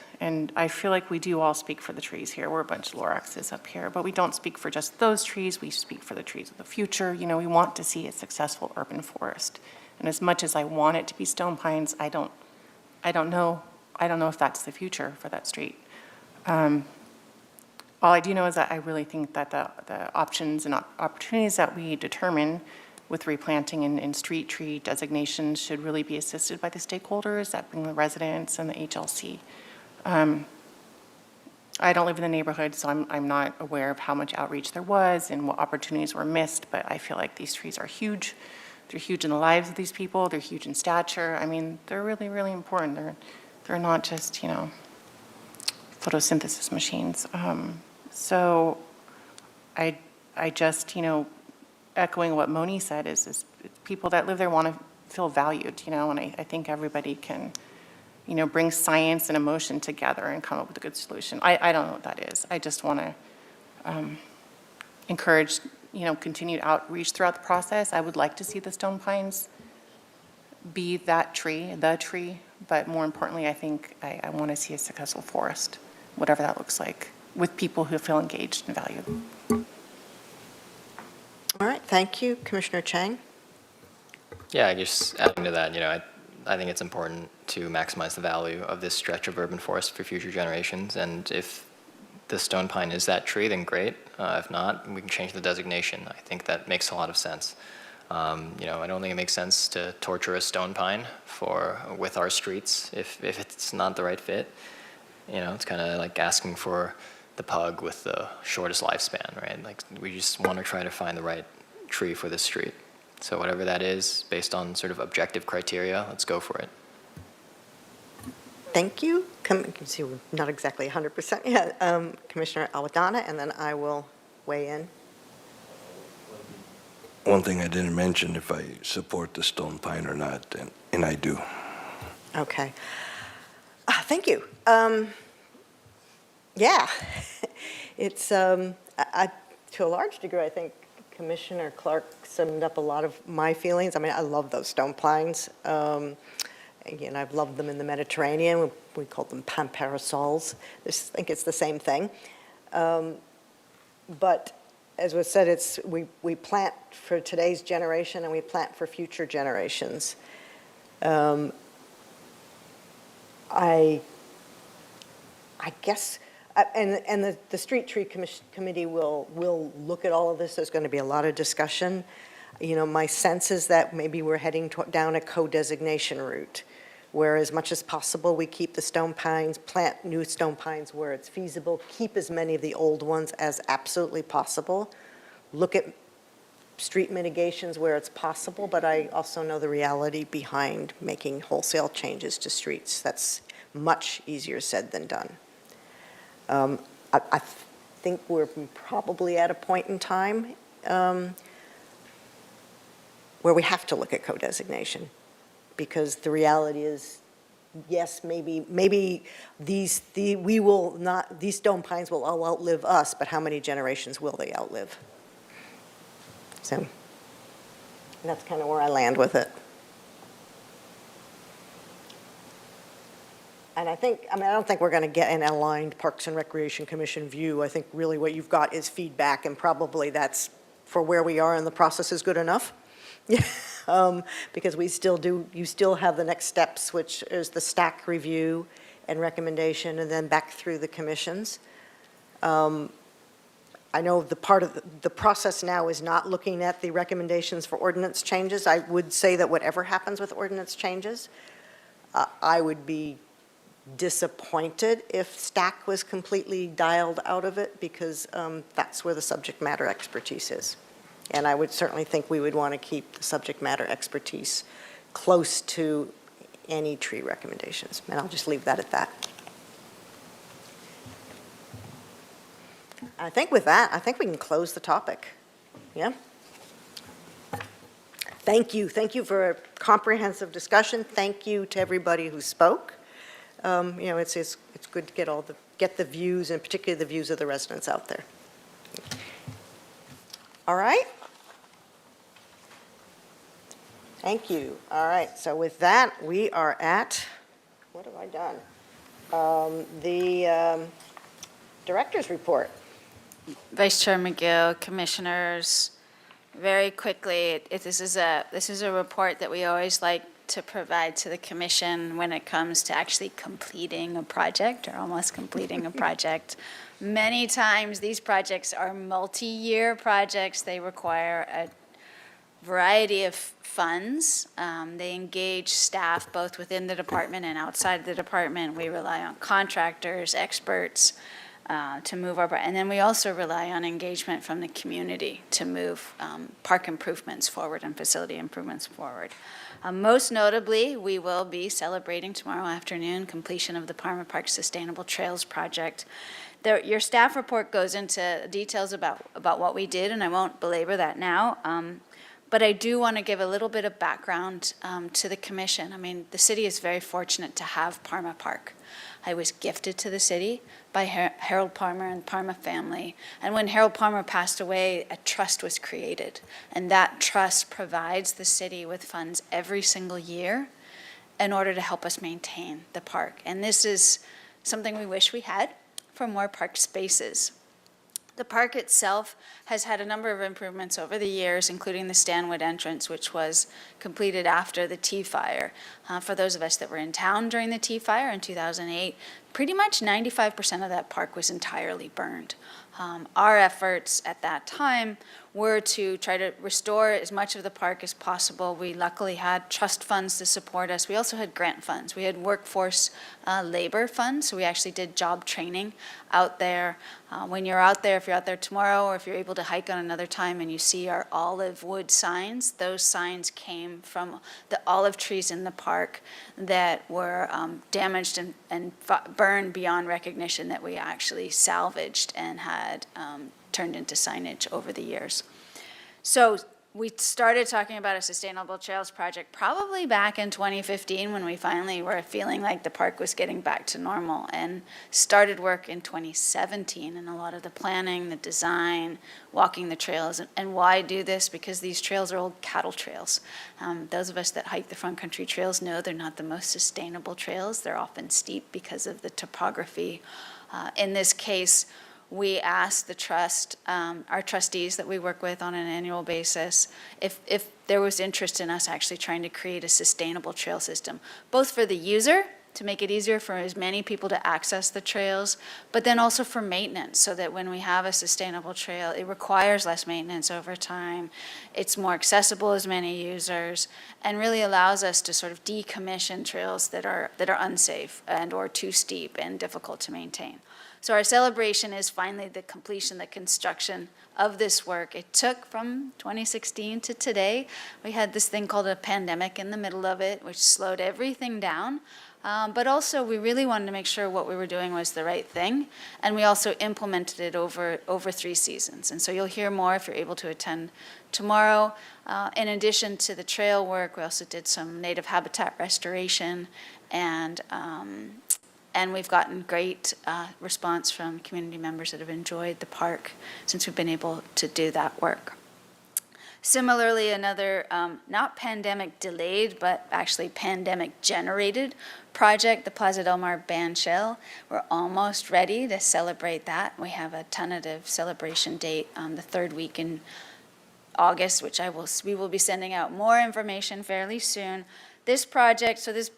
I feel like we do all speak for the trees here. We're a bunch of Loraxes up here, but we don't speak for just those trees. We speak for the trees of the future. You know, we want to see a successful urban forest, and as much as I want it to be stone pines, I don't know if that's the future for that street. All I do know is that I really think that the options and opportunities that we determine with replanting and street tree designations should really be assisted by the stakeholders, that being the residents and the HLC. I don't live in the neighborhood, so I'm not aware of how much outreach there was and what opportunities were missed, but I feel like these trees are huge. They're huge in the lives of these people. They're huge in stature. I mean, they're really, really important. They're not just, you know, photosynthesis machines. So I just, you know, echoing what Moni said is people that live there want to feel valued, you know, and I think everybody can, you know, bring science and emotion together and come up with a good solution. I don't know what that is. I just want to encourage, you know, continued outreach throughout the process. I would like to see the stone pines be that tree, the tree, but more importantly, I think I want to see a successful forest, whatever that looks like, with people who feel engaged and valued. Thank you. Commissioner Chang? Yeah, I guess adding to that, I think it's important to maximize the value of this stretch of urban forest for future generations. And if the stone pine is that tree, then great. If not, we can change the designation. I think that makes a lot of sense. I don't think it makes sense to torture a stone pine with our streets if it's not the right fit. It's kind of like asking for the pug with the shortest lifespan, right? Like, we just want to try to find the right tree for this street. So whatever that is, based on sort of objective criteria, let's go for it. Thank you. You can see we're not exactly 100% yet. Commissioner Awadana, and then I will weigh in. One thing I didn't mention, if I support the stone pine or not, and I do. Okay. Thank you. Yeah, it's, to a large degree, I think Commissioner Clark summed up a lot of my feelings. I mean, I love those stone pines. Again, I've loved them in the Mediterranean. We call them palm parasols. I think it's the same thing. But as was said, we plant for today's generation and we plant for future generations. I guess, and the Street Tree Committee will look at all of this. There's going to be a lot of discussion. My sense is that maybe we're heading down a co-designation route, where as much as possible we keep the stone pines, plant new stone pines where it's feasible, keep as many of the old ones as absolutely possible, look at street mitigations where it's possible, but I also know the reality behind making wholesale changes to streets. That's much easier said than done. I think we're probably at a point in time where we have to look at co-designation, because the reality is, yes, maybe these stone pines will all outlive us, but how many generations will they outlive? So that's kind of where I land with it. And I don't think we're going to get an aligned Parks and Recreation Commission view. I think really what you've got is feedback, and probably that's, for where we are in the process, is good enough. Because you still have the next steps, which is the stack review and recommendation, and then back through the commissions. I know the part of the process now is not looking at the recommendations for ordinance changes. I would say that whatever happens with ordinance changes, I would be disappointed if stack was completely dialed out of it, because that's where the subject matter expertise is. And I would certainly think we would want to keep the subject matter expertise close to any tree recommendations. And I'll just leave that at that. I think with that, I think we can close the topic. Yeah? Thank you. Thank you for a comprehensive discussion. Thank you to everybody who spoke. It's good to get the views, and particularly the views of the residents out there. All right. Thank you. All right. So with that, we are at, what have I done? The director's report. Vice Chair McGill, Commissioners, very quickly, this is a report that we always like to provide to the Commission when it comes to actually completing a project or almost completing a project. Many times these projects are multi-year projects. They require a variety of funds. They engage staff both within the department and outside the department. We rely on contractors, experts, to move and then we also rely on engagement from the community to move park improvements forward and facility improvements forward. Most notably, we will be celebrating tomorrow afternoon completion of the Parma Park Sustainable Trails Project. Your staff report goes into details about what we did, and I won't belabor that now. But I do want to give a little bit of background to the Commission. I mean, the city is very fortunate to have Parma Park. I was gifted to the city by Harold Palmer and the Parma family. And when Harold Palmer passed away, a trust was created. And that trust provides the city with funds every single year in order to help us maintain the park. And this is something we wish we had for more park spaces. The park itself has had a number of improvements over the years, including the Stanwood entrance, which was completed after the Tea Fire. For those of us that were in town during the Tea Fire in 2008, pretty much 95% of that park was entirely burned. Our efforts at that time were to try to restore as much of the park as possible. We luckily had trust funds to support us. We also had grant funds. We had workforce labor funds, so we actually did job training out there. When you're out there, if you're out there tomorrow, or if you're able to hike on another time and you see our olive wood signs, those signs came from the olive trees in the park that were damaged and burned beyond recognition, that we actually salvaged and had turned into signage over the years. So we started talking about a sustainable trails project probably back in 2015, when we finally were feeling like the park was getting back to normal, and started work in 2017, and a lot of the planning, the design, walking the trails. And why do this? Because these trails are old cattle trails. Those of us that hike the front country trails know they're not the most sustainable trails. They're often steep because of the topography. In this case, we asked the trust, our trustees that we work with on an annual basis, if there was interest in us actually trying to create a sustainable trail system, both for the user, to make it easier for as many people to access the trails, but then also for maintenance, so that when we have a sustainable trail, it requires less maintenance over time, it's more accessible as many users, and really allows us to sort of decommission trails that are unsafe and or too steep and difficult to maintain. So our celebration is finally the completion, the construction of this work. It took from 2016 to today. We had this thing called a pandemic in the middle of it, which slowed everything down. But also, we really wanted to make sure what we were doing was the right thing, and we also implemented it over 3 seasons. And so you'll hear more if you're able to attend tomorrow. In addition to the trail work, we also did some native habitat restoration, and we've gotten great response from community members that have enjoyed the park since we've been able to do that work. Similarly, another not pandemic delayed, but actually pandemic generated project, the Plaza Del Mar bandshell. We're almost ready to celebrate that. We have a tentative celebration date on the 3rd week in August, which we will be sending out more information fairly soon. This project, so this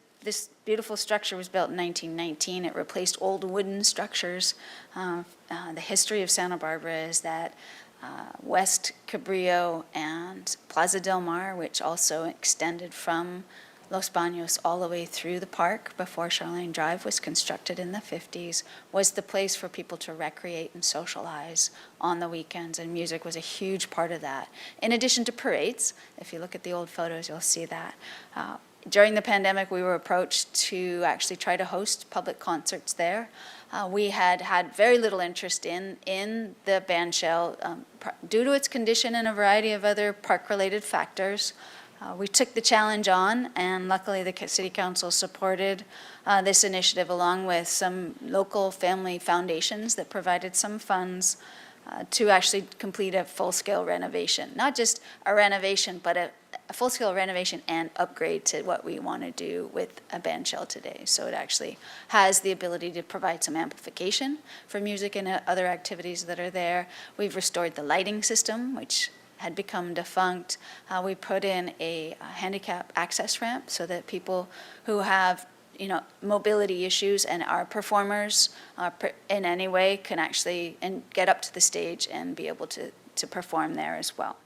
beautiful structure was built in 1919. It replaced old wooden structures. The history of Santa Barbara is that West Cabrillo and Plaza Del Mar, which also extended from Los Baños all the way through the park before Charlene Drive was constructed in the 50s, was the place for people to recreate and socialize on the weekends, and music was a huge part of that. In addition to parades, if you look at the old photos, you'll see that. During the pandemic, we were approached to actually try to host public concerts there. We had very little interest in the bandshell due to its condition and a variety of other park-related factors. We took the challenge on, and luckily the City Council supported this initiative, along with some local family foundations that provided some funds to actually complete a full-scale renovation. Not just a renovation, but a full-scale renovation and upgrade to what we want to do with a bandshell today. So it actually has the ability to provide some amplification for music and other activities that are there. We've restored the lighting system, which had become defunct. We put in a handicap access ramp so that people who have mobility issues and are performers in any way can actually get up to the stage and be able to perform there as well.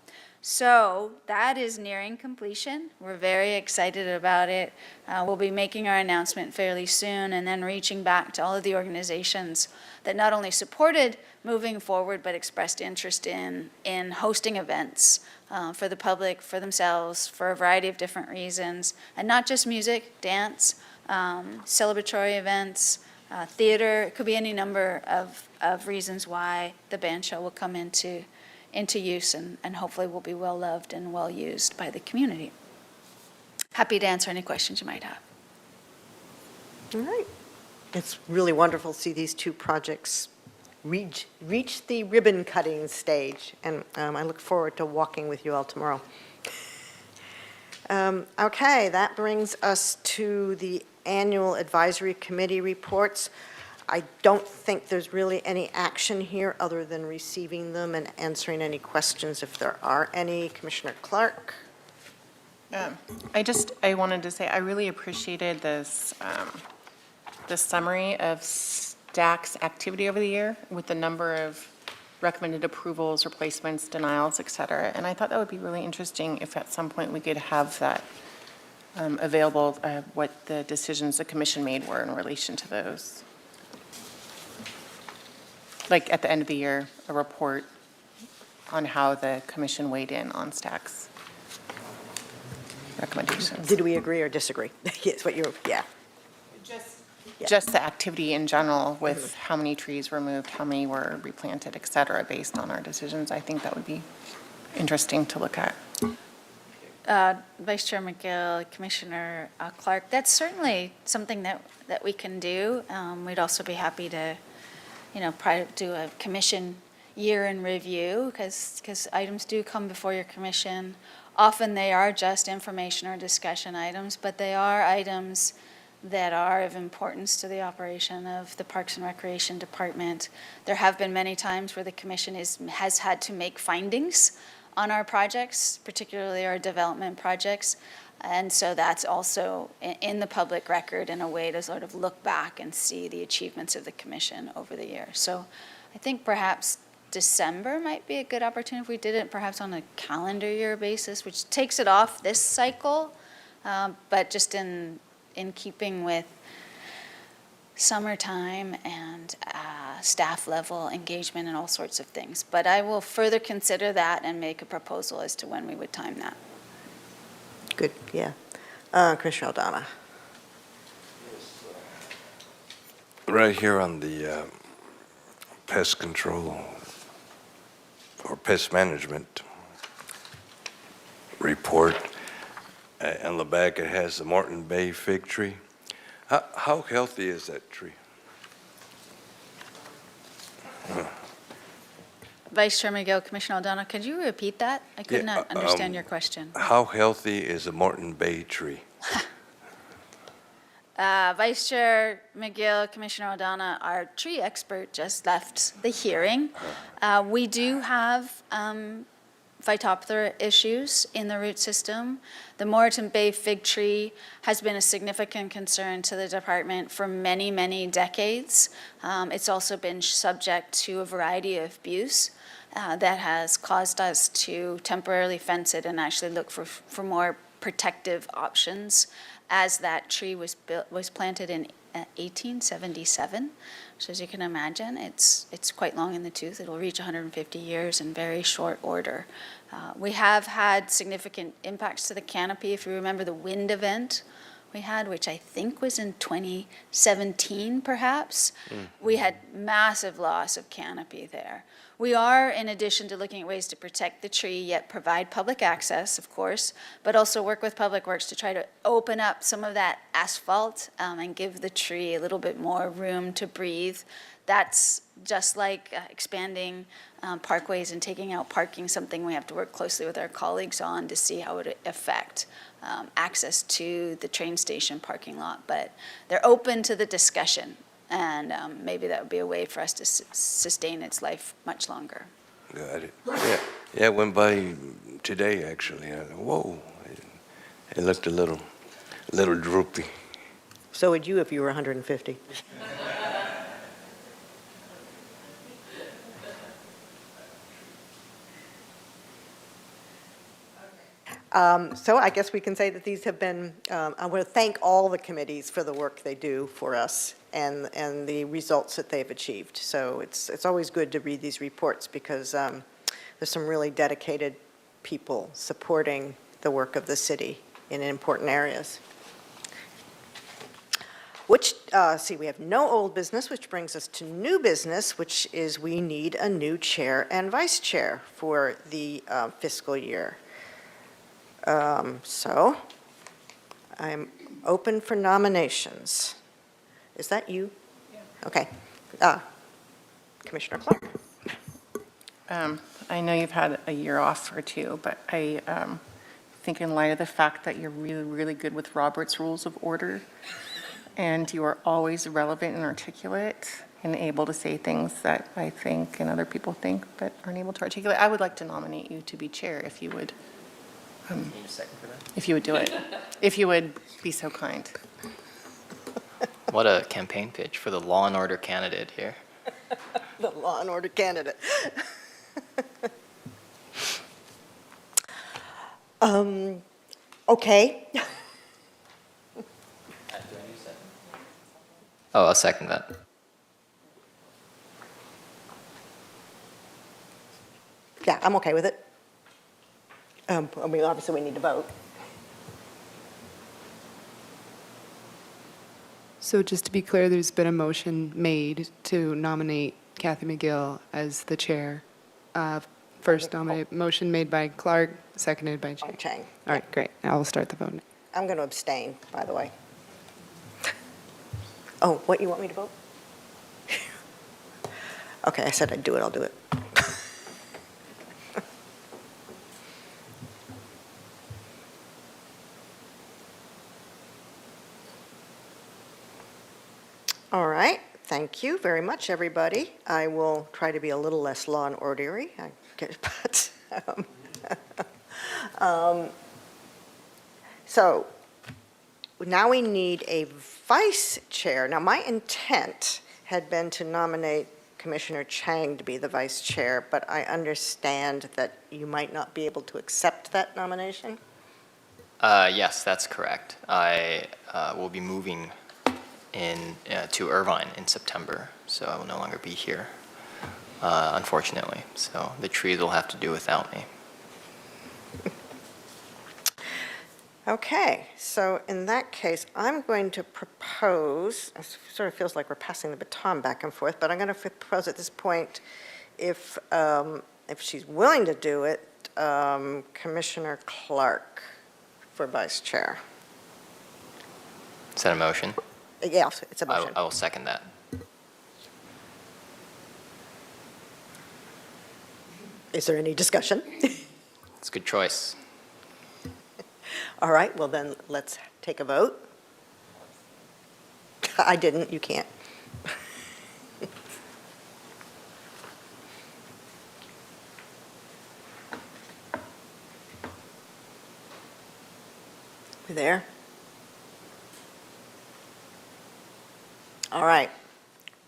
So that is nearing completion. We're very excited about it. We'll be making our announcement fairly soon, and then reaching back to all of the organizations that not only supported moving forward, but expressed interest in hosting events for the public, for themselves, for a variety of different reasons, and not just music, dance, celebratory events, theater. It could be any number of reasons why the bandshell will come into use, and hopefully will be well loved and well used by the community. Happy to answer any questions you might have. All right. It's really wonderful to see these 2 projects reach the ribbon cutting stage, and I look forward to walking with you all tomorrow. Okay, that brings us to the annual advisory committee reports. I don't think there's really any action here other than receiving them and answering any questions if there are any. Commissioner Clark? I wanted to say, I really appreciated this, the summary of STAC's activity over the year with the number of recommended approvals, replacements, denials, et cetera. And I thought that would be really interesting if at some point we could have that available, what the decisions the commission made were in relation to those. Like at the end of the year, a report on how the commission weighed in on STAC's recommendations. Did we agree or disagree? Yes, what you're, yeah. Just the activity in general with how many trees were moved, how many were replanted, et cetera, based on our decisions. I think that would be interesting to look at. Vice Chair McGill, Commissioner Clark, that's certainly something that we can do. We'd also be happy to, do a commission year in review, because items do come before your commission. Often they are just information or discussion items, but they are items that are of importance to the operation of the Parks and Recreation Department. There have been many times where the commission has had to make findings on our projects, particularly our development projects. And so that's also in the public record in a way to sort of look back and see the achievements of the commission over the year. So I think perhaps December might be a good opportunity if we did it perhaps on a calendar year basis, which takes it off this cycle, but just in keeping with summertime and staff level engagement and all sorts of things. But I will further consider that and make a proposal as to when we would time that. Good, yeah. Commissioner O'Donnell? Right here on the pest control or pest management report, on the back it has the Morton Bay fig tree. How healthy is that tree? Vice Chair McGill, Commissioner O'Donnell, could you repeat that? I could not understand your question. How healthy is a Morton Bay tree? Vice Chair McGill, Commissioner O'Donnell, our tree expert just left the hearing. We do have Phytophthora issues in the root system. The Moreton Bay fig tree has been a significant concern to the department for many, many decades. It's also been subject to a variety of abuse that has caused us to temporarily fence it and actually look for more protective options, as that tree was planted in 1877. So as you can imagine, it's quite long in the tooth. It'll reach 150 years in very short order. We have had significant impacts to the canopy. If you remember the wind event we had, which I think was in 2017 perhaps, we had massive loss of canopy there. We are, in addition to looking at ways to protect the tree, yet provide public access, of course, but also work with Public Works to try to open up some of that asphalt and give the tree a little bit more room to breathe. That's just like expanding parkways and taking out parking, something we have to work closely with our colleagues on to see how it would affect access to the train station parking lot. But they're open to the discussion. And maybe that would be a way for us to sustain its life much longer. Got it. Yeah, it went by today, actually. I thought, whoa, it looked a little droopy. So would you if you were 150. So I guess we can say that these have been, I want to thank all the committees for the work they do for us and the results that they've achieved. So it's always good to read these reports because there's some really dedicated people supporting the work of the city in important areas. Which, we have no old business, which brings us to new business, which is we need a new chair and vice chair for the fiscal year. So I'm open for nominations. Is that you? Yeah. Okay. Commissioner Clark. I know you've had a year off or two, but I think in light of the fact that you're really, really good with Robert's Rules of Order and you are always relevant and articulate and able to say things that I think and other people think but aren't able to articulate. I would like to nominate you to be chair if you would. If you would do it. If you would be so kind. What a campaign pitch for the law and order candidate here. The law and order candidate. Okay. Oh, I'll second that. Yeah, I'm okay with it. I mean, obviously, we need to vote. So just to be clear, there's been a motion made to nominate Kathy McGill as the chair. First motion made by Clark, seconded by Chang. Chang. All right, great. I will start the vote. I'm going to abstain, by the way. Oh, what, you want me to vote? Okay, I said I'd do it, I'll do it. All right, thank you very much, everybody. I will try to be a little less law and ordery, but so now we need a vice chair. Now, my intent had been to nominate Commissioner Chang to be the vice chair, but I understand that you might not be able to accept that nomination? Yes, that's correct. I will be moving to Irvine in September, so I will no longer be here, unfortunately. So the trees will have to do without me. Okay, so in that case, I'm going to propose, it sort of feels like we're passing the baton back and forth, but I'm going to propose at this point, if she's willing to do it, Commissioner Clark for vice chair. Is that a motion? Yes, it's a motion. I will second that. Is there any discussion? It's a good choice. All right, well then, let's take a vote. I didn't, you can't. We there? All right,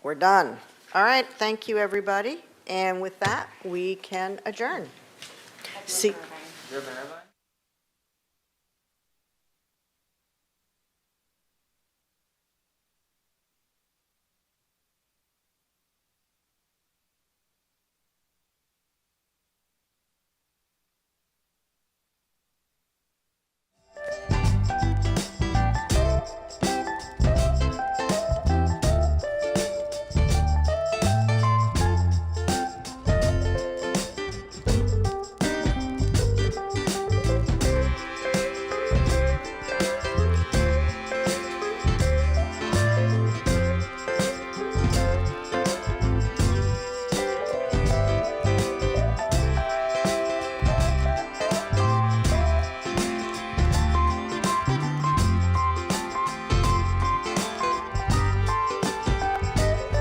we're done. All right, thank you, everybody. And with that, we can adjourn. See.